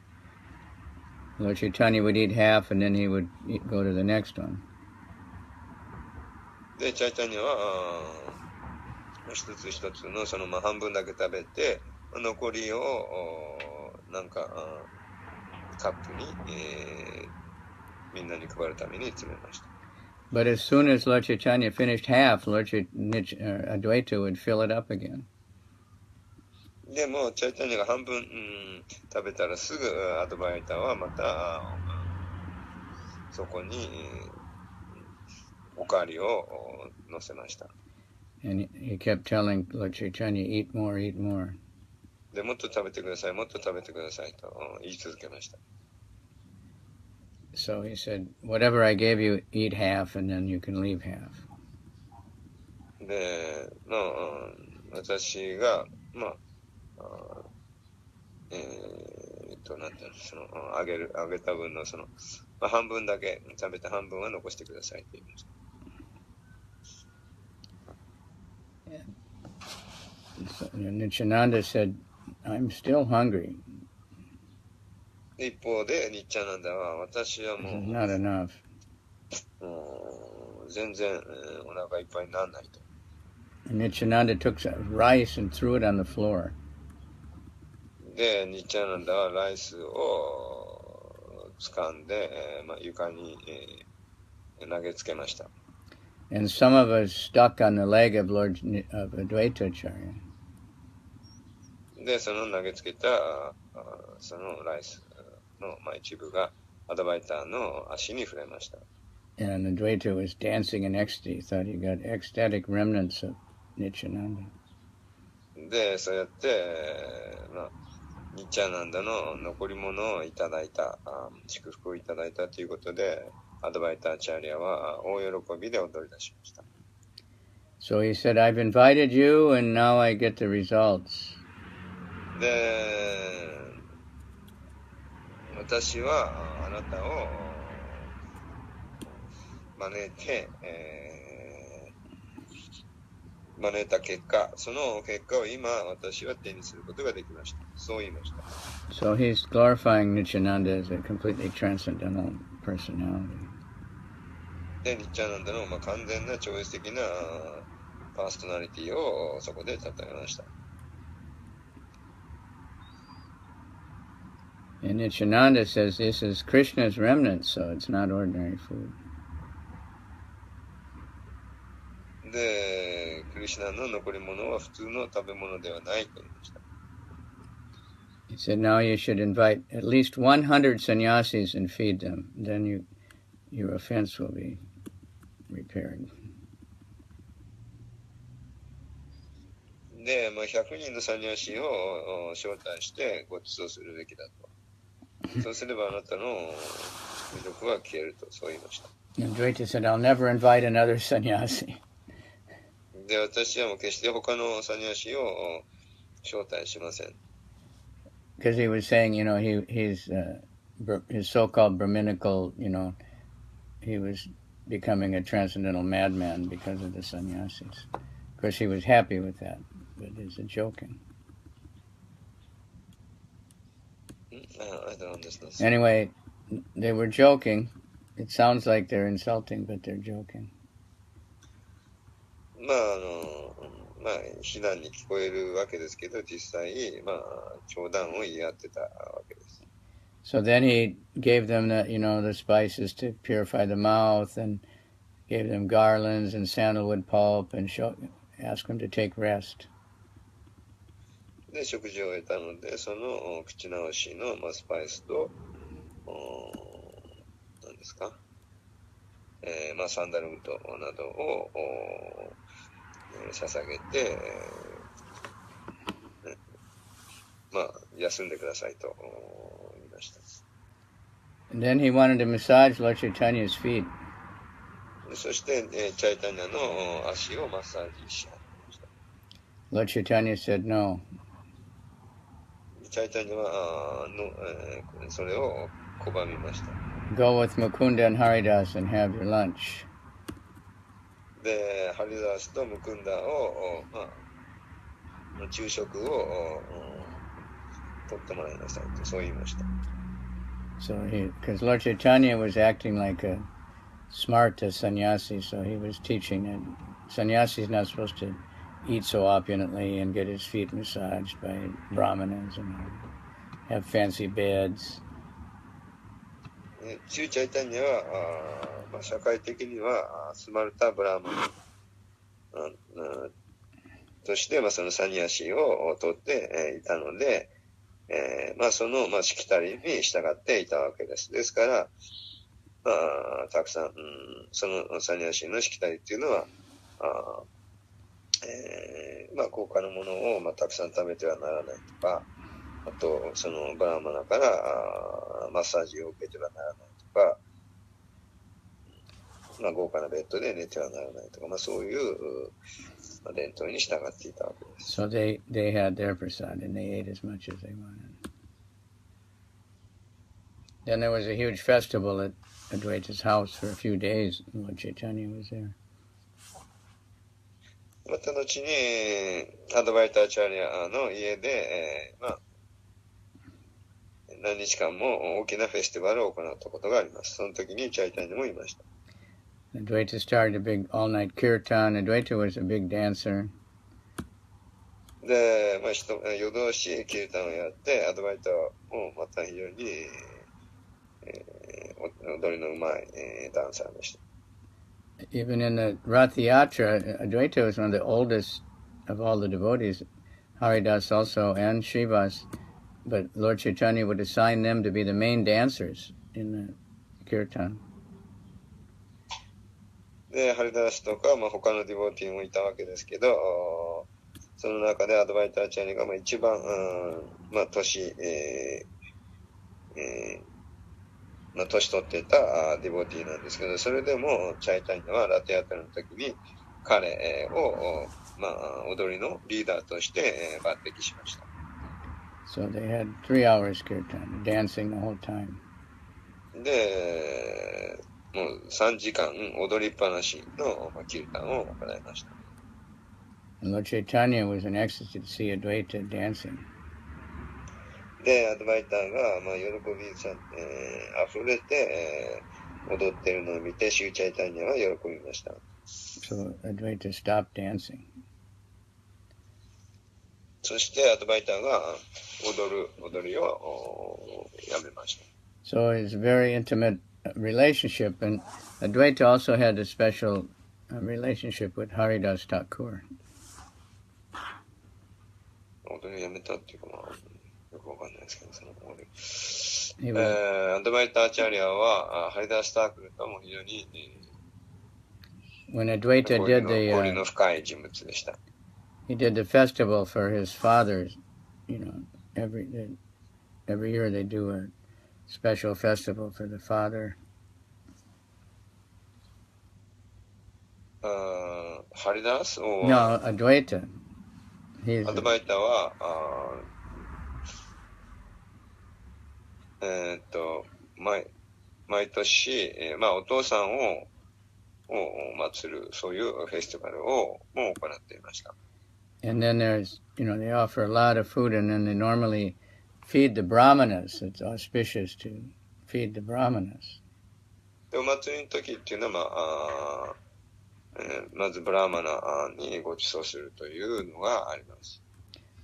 Lord Chaitanya would eat half, and then he would go to the next one. で、チャイタニャは、一つ一つのその、まあ、半分だけ食べて、残りを、なんか、カップに、みんなに配るために詰めました。But as soon as Lord Chaitanya finished half, Advaita would fill it up again. でも、チャイタニャが半分、食べたらすぐアドバイターはまた、そこに、おかわりを乗せました。And he kept telling Lord Chaitanya, eat more, eat more. で、もっと食べてください、もっと食べてくださいと言い続けました。So he said, whatever I gave you, eat half, and then you can leave half. で、私が、まあ、なんていうの、その、あげた分の、その、まあ、半分だけ、食べた半分は残してくださいって言いました。So Nityananda said, I'm still hungry. 一方で、ニッチャナンダは、私はもう、Not enough. 全然、お腹いっぱいにならないと。And Nityananda took some rice and threw it on the floor. で、ニッチャナンダはライスを掴んで、まあ、床に、投げつけました。And some of us stuck on the leg of Advaita Acharya. で、その投げつけた、そのライスの、まあ、一部がアドバイターの足に触れました。And Advaita was dancing in ecstasy. He thought he got ecstatic remnants of Nityananda. で、そうやって、まあ、ニッチャナンダの残り物をいただいた、祝福をいただいたということで、アドバイターチャリアは大喜びで踊り出しました。So he said, I've invited you and now I get the results. で、私はあなたを招いて、招いた結果、その結果を今私は手にすることができました。そう言いました。So he's glorifying Nityananda as a completely transcendental personality. で、ニッチャナンダの、まあ、完全な超越的なパーソナリティをそこで称えました。And Nityananda says this is Krishna's remnant, so it's not ordinary food. で、クリシュナの残り物は普通の食べ物ではないと言いました。He said, now you should invite at least 100 sannyasis and feed them. Then your offense will be repaired. で、まあ、100人のサニャシを招待してご馳走するべきだと。そうすればあなたの魅力は消えると、そう言いました。Advaita said, I'll never invite another sannyasi. で、私はもう決して他のサニャシを招待しません。Because he was saying, his so-called Brahminical, he was becoming a transcendental madman because of the sannyasis. Of course, he was happy with that, but it's a joking. I don't understand. Anyway, they were joking. It sounds like they're insulting, but they're joking. まあ、非難に聞こえるわけですけど、実際、冗談を言い合ってたわけです。So then he gave them the spices to purify the mouth and gave them garlands and sandalwood pulp and asked them to take rest. で、食事を終えたので、その口直しの、スパイスと、何ですか、サンダルウッドなどを捧げて、休んでくださいと言いました。And then he wanted to massage Lord Chaitanya's feet. そして、チャイタニャの足をマッサージしました。Lord Chaitanya said no. チャイタニャはそれを拒みました。Go with Mukunda and Haridas and have your lunch. で、ハリダースとムクンダを、昼食を取ってもらいなさいと、そう言いました。So because Lord Chaitanya was acting like a smart sannyasi, so he was teaching that sannyasi is not supposed to eat so opulently and get his feet massaged by brahmanas and have fancy beds. チューチャイタニャは、社会的にはスマルタ・ブラーマンとして、そのサニヤシを取っていたので、その、しきたりに従っていたわけです。ですから、たくさん、そのサニヤシのしきたりっていうのは、高価なものを、たくさん食べてはならないとか、あと、そのブラーマナからマッサージを受けてはならないとか、豪華なベッドで寝てはならないとか、そういう伝統に従っていたわけです。So they had their prasad and they ate as much as they wanted. Then there was a huge festival at Advaita's house for a few days. Lord Chaitanya was there. また後にアドバイターチャリアの家で、何日間も大きなフェスティバルを行ったことがあります。その時にチャイタニもいました。Advaita started a big all-night kirtan. Advaita was a big dancer. で、夜通しキルタンをやって、アドバイターもまた非常に、踊りのうまい、ダンサーでした。Even in the Rath Yatra, Advaita was one of the oldest of all the devotees. Haridas also and Srivas. But Lord Chaitanya would assign them to be the main dancers in the kirtan. で、ハリダースとか、他のディボーティーもいたわけですけど、その中でアドバイターチャリが一番、年取ってたディボーティーなんですけど、それでもチャイタニはラテヤタの時に彼を、踊りのリーダーとして抜擢しました。So they had 3 hours kirtan, dancing the whole time. で、もう3時間踊りっぱなしのキルタンを行いました。And Lord Chaitanya was in ecstasy to see Advaita dancing. で、アドバイターが、喜びさ、溢れて、踊ってるのを見て、シューチャイタニアは喜びました。So Advaita stopped dancing. そしてアドバイターが踊りをやめました。So it's a very intimate relationship, and Advaita also had a special relationship with Haridas Thakur. 踊りをやめたっていうか、よくわかんないですけど、その踊り。アドバイターチャリアはハリダースタークルとも非常に、When Advaita did 交流の深い人物でした。he did the festival for his father's, every year they do a special festival for the father. ハリダース or No, Advaita. アドバイターは、毎年、お父さんを祀る、そういうフェスティバルをも行っていました。And then there's, they offer a lot of food, and then they normally feed the brahmanas. It's auspicious to feed the brahmanas. で、お祭りの時っていうのは、まずブラーマナにご馳走するというのがあります。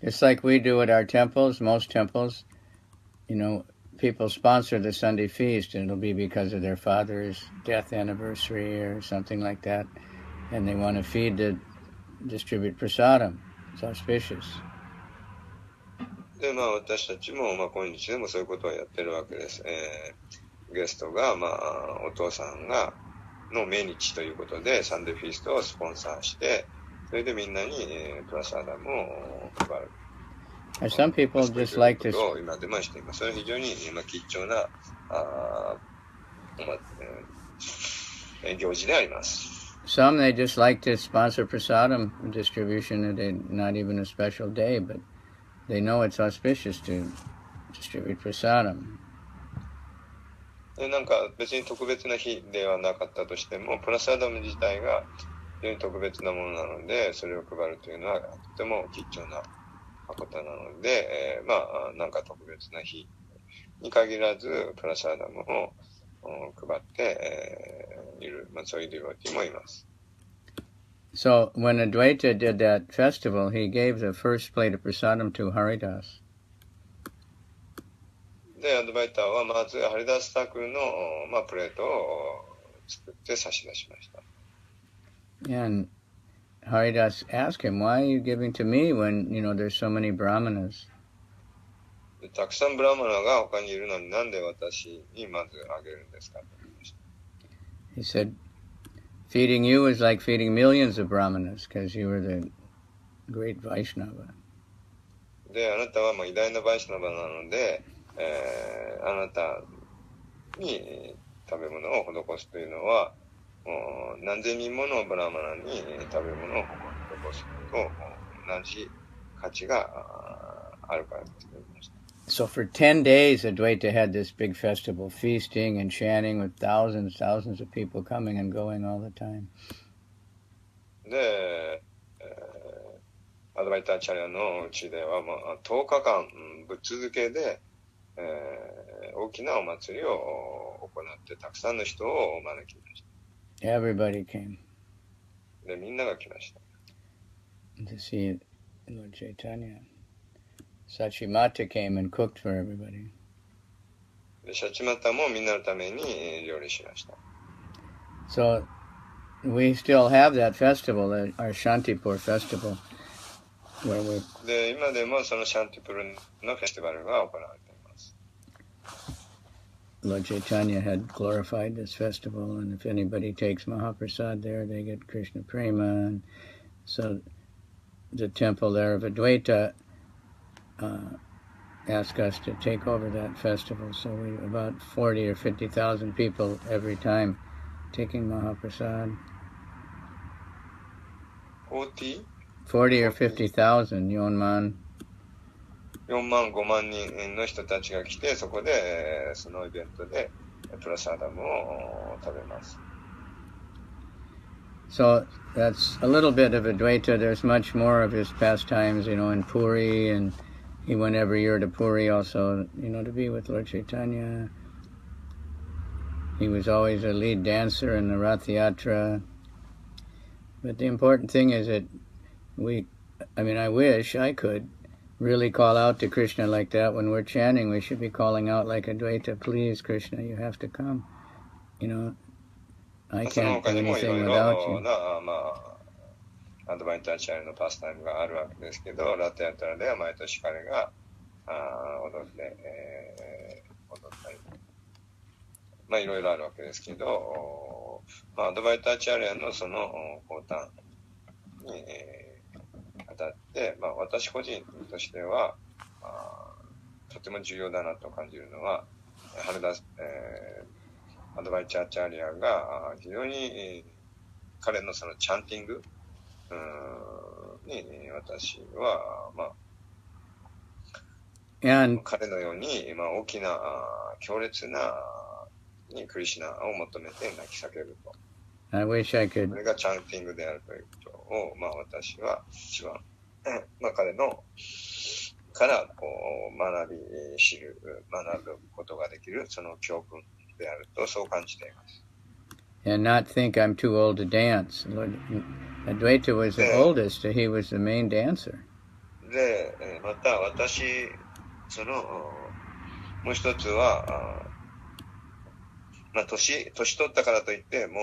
Just like we do at our temples, most temples, people sponsor the Sunday feast, and it'll be because of their father's death anniversary or something like that, and they want to distribute prasadam. It's auspicious. で、私たちも、今日でもそういうことをやってるわけです。ゲストが、お父さんの命日ということで、サンデーフィーストをスポンサーして、それでみんなに、プラサダムを配る。Some people just like to. 今でもしています。それは非常に貴重な行事であります。Some they just like to sponsor prasadam distribution, and not even a special day, but they know it's auspicious to distribute prasadam. なんか別に特別な日ではなかったとしても、プラサダム自体が非常に特別なものなので、それを配るというのはとても貴重なことなので、なんか特別な日に限らずプラサダムを配っている、そういうディボティもいます。So when Advaita did that festival, he gave the first plate of prasadam to Haridas. で、アドバイターはまずハリダースタクの、プレートを作って差し出しました。And Haridas asked him, "Why are you giving to me when there's so many brahmanas?" でたくさんブラマナが他にいるのになんで私にまずあげるんですかと言いました。He said, "Feeding you is like feeding millions of brahmanas because you were the great Vaishnava." で、あなたは偉大なバイシナバなので、あなたに食べ物を施すというのは、何千人ものブラマナに食べ物を施すと同じ価値があるからです。So for 10 days, Advaita had this big festival, feasting and chanting with thousands of people coming and going all the time. で、アドバイターチャリアのうちでは、10日間ぶっ続けで、大きなお祭りを行ってたくさんの人を招きました。Everybody came. で、みんなが来ました。To see Lord Chaitanya. Sachimata came and cooked for everybody. で、シャチマタもみんなのために料理しました。So we still have that festival, our Shantipur festival, where we. で、今でもそのシャンティプルのフェスティバルが行われています。Lord Chaitanya had glorified this festival, and if anybody takes Mahaprasad there, they get Krishna Prema. And so the temple there of Advaita asked us to take over that festival. So we about 40 or 50,000 people every time taking Mahaprasad. 40 or 50,000, Yonman. 4万5万人の人たちが来て、そこでそのイベントでプラサダムを食べます。So that's a little bit of Advaita. There's much more of his pastimes, in Puri, and he went every year to Puri also, to be with Lord Chaitanya. He was always a lead dancer in the Rath Yatra. But the important thing is that I wish I could really call out to Krishna like that. When we're chanting, we should be calling out like Advaita, "Please, Krishna, you have to come." I can't do anything without you. アドバイターチャイのパスタイムがあるわけですけど、ラテヤタラでは毎年彼が踊ったり、いろいろあるわけですけど、アドバイターチャリアのその降誕に、って、まあ、私個人としてはとても重要だなと感じるのは、原田、アドバイチャーチャーリアが非常に、彼のそのチャンティングに私は、まあ、彼のように、まあ、大きな強烈なクリシュナを求めて泣き叫ぶと。I wish I could. それがチャンティングであるということを、まあ、私は一番、まあ、彼のからこう学ぶことができるその教訓であるとそう感じています。And not think I'm too old to dance. Advaita was the oldest, so he was the main dancer. で、また私、その、もう一つは、まあ、年取ったからといって、も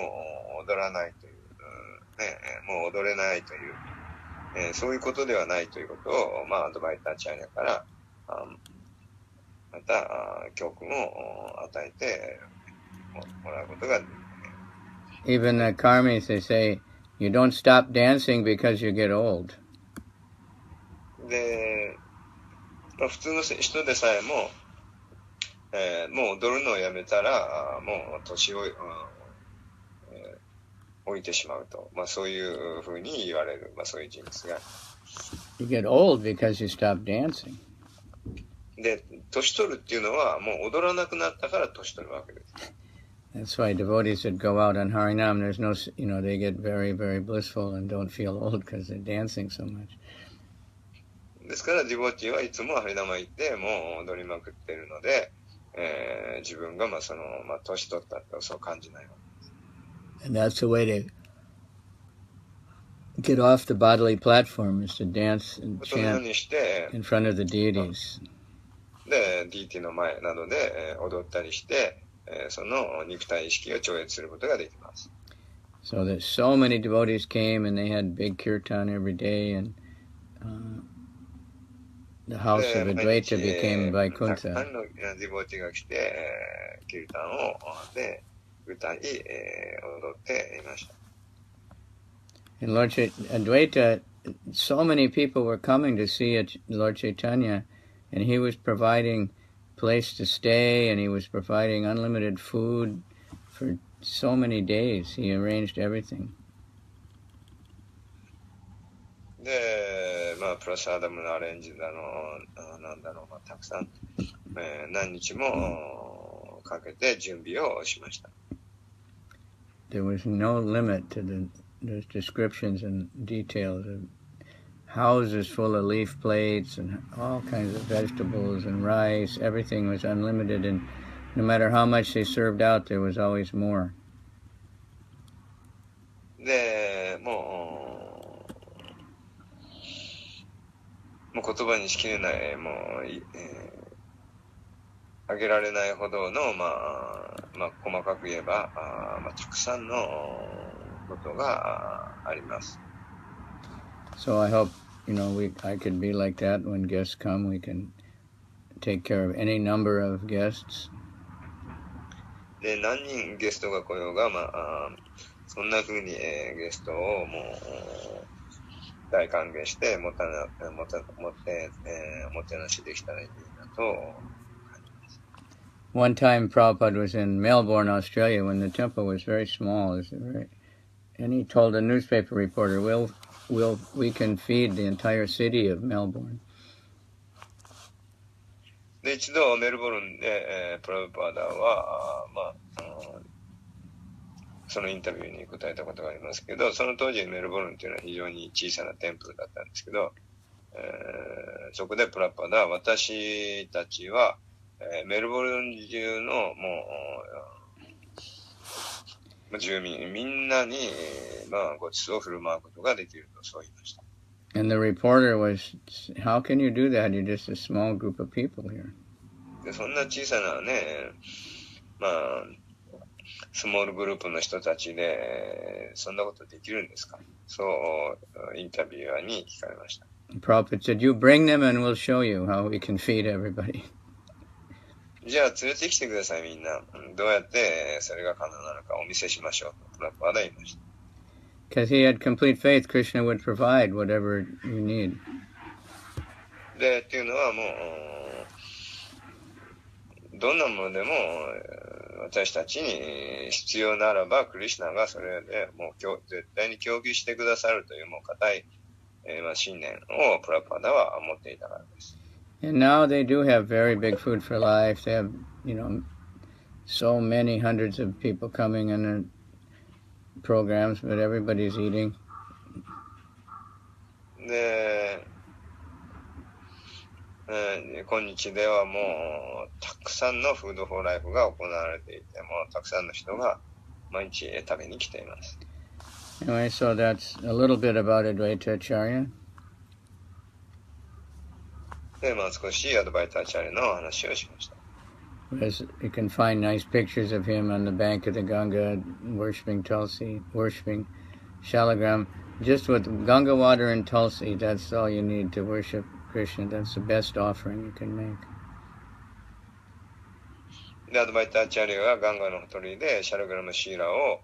う踊らないという、もう踊れないという、そういうことではないということを、まあ、アドバイターチャーニャからまた教訓を与えてもらうことができる。Even the karmis, they say, you don't stop dancing because you get old. で、まあ、普通の人でさえも、もう踊るのをやめたら、もう年を、置いてしまうと、まあ、そういうふうに言われる、まあ、そういう人物が。You get old because you stop dancing. で、年取るっていうのは、もう踊らなくなったから年取るわけです。That's why devotees that go out on Harinam, there's no, they get very, very blissful and don't feel old because they're dancing so much. ですから、ディボティはいつもハリナマ行って、もう踊りまくっているので、自分がまあその、まあ、年取ったとそう感じないわけです。And that's the way to get off the bodily platform, is to dance and chant in front of the deities. で、ディーティの前などで踊ったりして、その肉体意識を超越することができます。So that so many devotees came and they had big kirtan every day, and the house of Advaita became Vaikuntha. たくさんのディボティが来て、キルタンをで歌い、踊っていました。And Lord Advaita, so many people were coming to see Lord Chaitanya, and he was providing place to stay, and he was providing unlimited food for so many days. He arranged everything. で、まあ、プラスアダムのアレンジだの、なんだろう、まあ、たくさん、何日もかけて準備をしました。There was no limit to the descriptions and details of houses full of leaf plates and all kinds of vegetables and rice. Everything was unlimited, and no matter how much they served out, there was always more. で、もう言葉にしきれない、もう、あげられないほどの、まあ、細かく言えば、まあ、たくさんのことがあります。So I hope, I could be like that when guests come. We can take care of any number of guests. で、何人ゲストが来ようが、まあ、そんな風に、ゲストをもう大歓迎してもてなしできたらいいなと。One time Prabhupada was in Melbourne, Australia, when the temple was very small, and he told a newspaper reporter, we can feed the entire city of Melbourne. で、一度メルボルンで、プラブパーダは、まあ、そのインタビューに答えたことがありますけど、その当時メルボルンというのは非常に小さなテンプルだったんですけど、そこでプラブパーダは私たちは、メルボルン中のもう住民みんなに、まあ、ご馳走を振る舞うことができるとそう言いました。And the reporter was, how can you do that? You're just a small group of people here. でそんな小さなね、まあ、スモールグループの人たちで、そんなことできるんですか？そうインタビュアーに聞かれました。Prabhupada said, you bring them and we'll show you how we can feed everybody. じゃあ連れてきてくださいみんな。どうやってそれが可能なのかお見せしましょうとプラブパーダは言いました。Because he had complete faith Krishna would provide whatever you need. で、っていうのはもう、どんなものでも私たちに必要ならば、クリシュナがそれでもう絶対に供給してくださるというもう固い、信念をプラパダは持っていたからです。And now they do have very big food for life. They have, so many hundreds of people coming in their programs, but everybody's eating. で、今日ではもうたくさんのフードフォーライフが行われていて、もうたくさんの人が毎日食べに来ています。Anyway, so that's a little bit about Advaita Acharya. で、少しアドバイターチャリの話をしました。As you can find nice pictures of him on the bank of the Ganga, worshipping Tulsi, worshipping Shalagram. Just with Ganga water and Tulsi, that's all you need to worship Krishna. That's the best offering you can make. で、アドバイターチャリはガンガのほとりでシャラグラムシーラを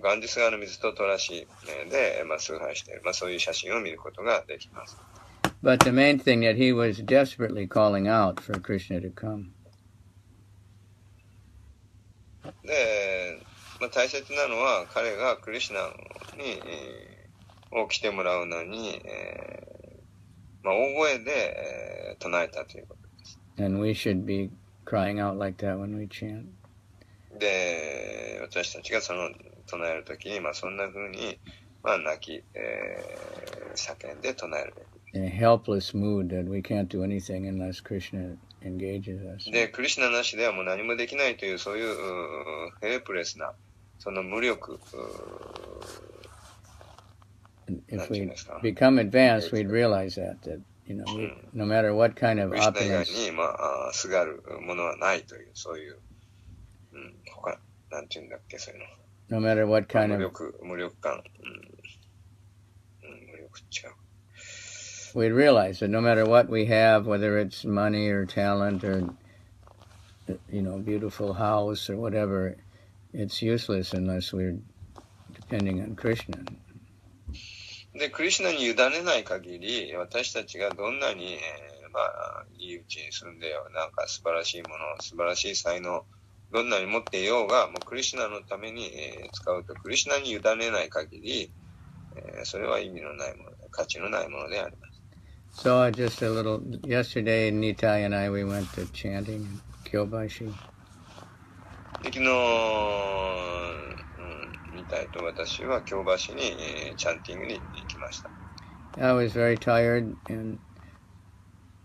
ガンジス川の水とトラシで、崇拝している、そういう写真を見ることができます。But the main thing that he was desperately calling out for Krishna to come. で、大切なのは彼がクリシュナにを来てもらうのに、大声で、唱えたということです。And we should be crying out like that when we chant. で、私たちがその唱えるときに、そんな風に、泣き、叫んで唱えるべき。In a helpless mood that we can't do anything unless Krishna engages us. で、クリシュナなしではもう何もできないという、そういうヘルプレスな、その無力。If we become advanced, we'd realize that no matter what kind of opulence. クリシュナ以外に、すがるものはないという、そういう、他、なんていうんだっけ、そういうの。No matter what kind of. 無力感。無力違う。We'd realize that no matter what we have, whether it's money or talent or, beautiful house or whatever, it's useless unless we're depending on Krishna. で、クリシュナに委ねない限り、私たちがどんなに、いいうちに住んでよ、なんか素晴らしいもの、素晴らしい才能、どんなに持っていようが、もうクリシュナのために、使うと、クリシュナに委ねない限り、それは意味のないもので、価値のないものであります。So just a little, yesterday Nitai and I, we went to chanting in Kyobashi. 昨日、ニタイと私は京橋に、チャンティングに行きました。I was very tired and,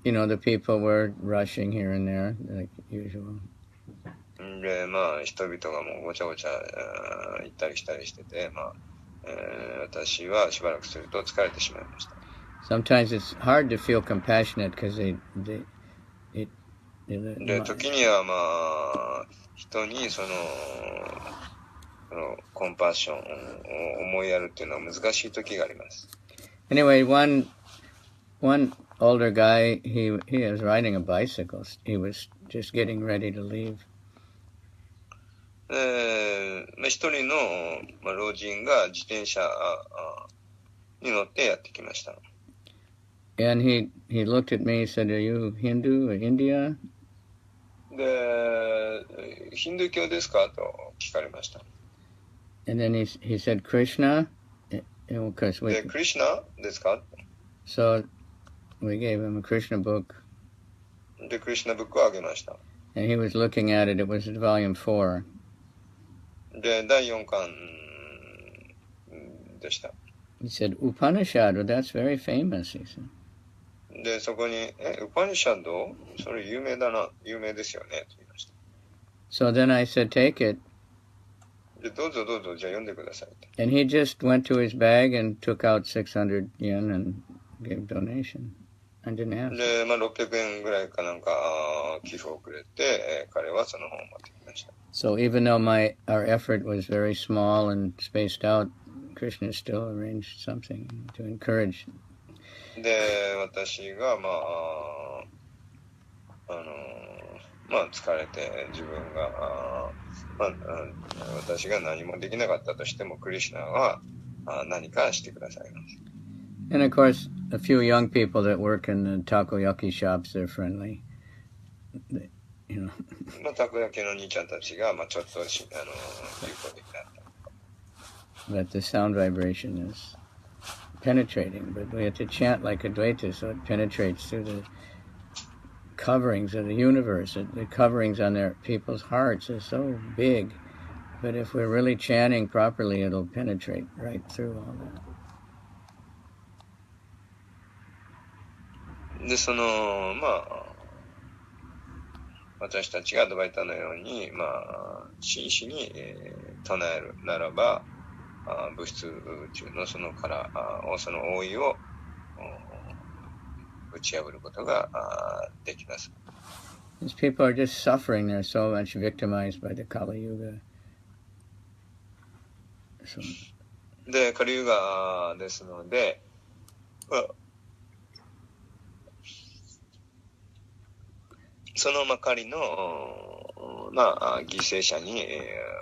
the people were rushing here and there, like usual. で、人々がもうごちゃごちゃ行ったりしたりしてて、私はしばらくすると疲れてしまいました。Sometimes it's hard to feel compassionate because they で、時には人にそのコンパッションを思いやるっていうのは難しい時があります。Anyway, one older guy, he was riding a bicycle. He was just getting ready to leave. 一人の老人が自転車に乗ってやってきました。And he looked at me and said, "Are you Hindu or India?" で、ヒンドゥー教ですかと聞かれました。And then he said, "Krishna." Because we. で、クリシュナですか So we gave him a Krishna book. で、クリシュナブックをあげました。And he was looking at it. It was volume 4. で、第4巻でした。He said, "Upanishad, well, that's very famous," he said. で、そこに、ウパニシャドそれ有名だな、有名ですよね、と言いました。So then I said, "Take it." で、どうぞ、じゃあ読んでください。And he just went to his bag and took out 600 yen and gave donation. I didn't ask. で、600円ぐらいかなんか寄付をくれて、彼はその本を持ってきました。So even though our effort was very small and spaced out, Krishna still arranged something to encourage. で、私が、疲れて自分が、私が何もできなかったとしても、クリシュナは何かしてくださいます。And of course, a few young people that work in the takoyaki shops, they're friendly. You know. たこ焼きの兄ちゃんたちが、ちょっと友好的だった。But the sound vibration is penetrating. But we have to chant like Advaita, so it penetrates through the coverings of the universe. The coverings on their people's hearts are so big. But if we're really chanting properly, it'll penetrate right through all that. で、私たちがアドバイターのように、真摯に、唱えるならば、物質中のその覆いを打ち破ることができます。These people are just suffering. They're so much victimized by the Kali Yuga. So. で、カリユガですので、その仮の、犠牲者に、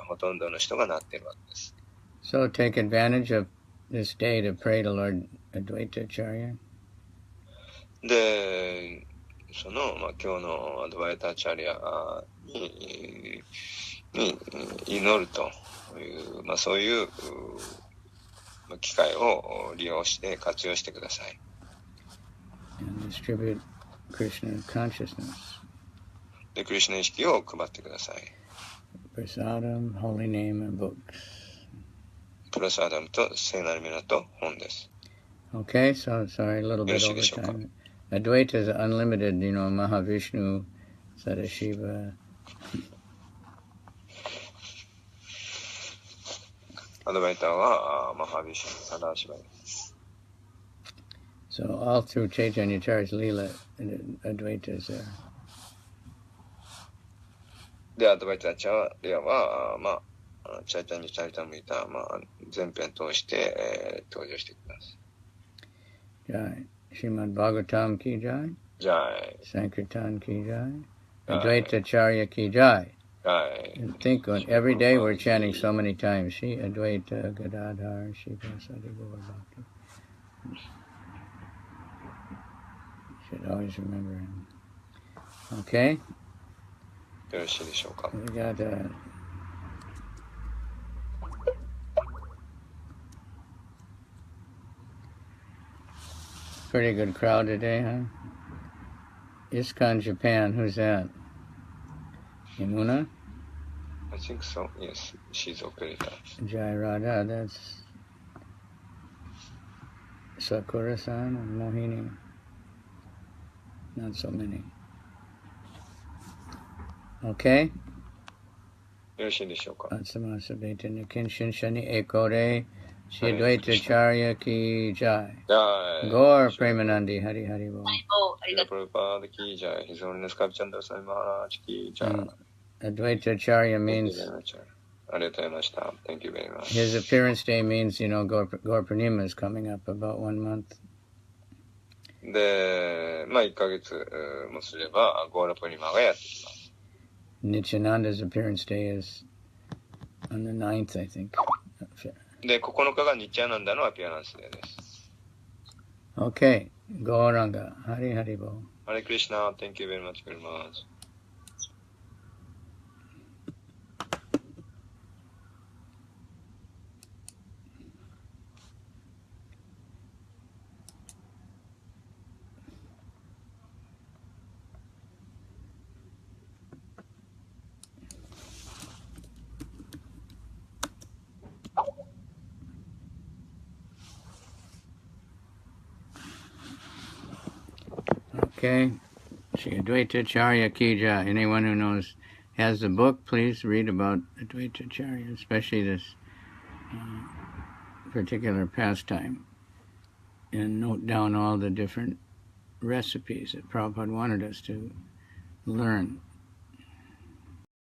ほとんどの人がなっているわけです。So take advantage of this day to pray to Lord Advaita Acharya. で、今日のアドバイターチャリアに祈るという、そういう機会を利用して活用してください。And distribute Krishna consciousness. で、クリシュナ意識を配ってください。Prasadam, holy name and books. プラサダムと聖なる皆と本です。Okay, so sorry, a little bit over time. Advaita is unlimited, Mahavishnu, Sadashiva. アドバイターはマハビシュヌ、サダシバです。So all through Chaitanya Chari's Leela, Advaita is there. で、アドバイターチャリアは、チャイタニチャリタムイタ、全編通して、登場してきます。Jai. Srimad Bhagavatam ki jai. Jai. Sankirtan ki jai. Advaita Acharya ki jai. Jai. And think on every day we're chanting so many times. Shri Advaita Gadadhar Shri Prasadi Gaur Bhakti. Should always remember him. Okay. よろしいでしょうか。 We got pretty good crowd today, huh? ISKCON Japan, who's that? Yamuna? I think so, yes. She's operator. Jai Radha, that's Sakura-san and Mohini. Not so many. Okay? よろしいでしょうか。 Atsamasa Bhaitanya Kinshin Shani Ekore Shri Advaita Acharya ki jai. Jai. Gaur Premanandi Hari Hari Bol. ありがとう。 Prabhupada ki jai. His Holiness Kapichandra Swami Maharaj ki jai. Advaita Acharya Thank means, you very much. ありがとうございました。Thank you very much. his appearance day means, Gaur Purnima is coming up about 1 month. で、1ヶ月もすれば、ゴーラプリマがやってきます。Nityananda's appearance day is on the 9th, I think. で、9日がニッチャナンダのアピアランスデーです。Okay, Gauranga, Hari Hari Bol. Hare Krishna, thank you very much, very much. Okay, Shri Advaita Acharya ki jai. Anyone who has the book, please read about Advaita Acharya, especially this particular pastime, and note down all the different recipes that Prabhupada wanted us to learn.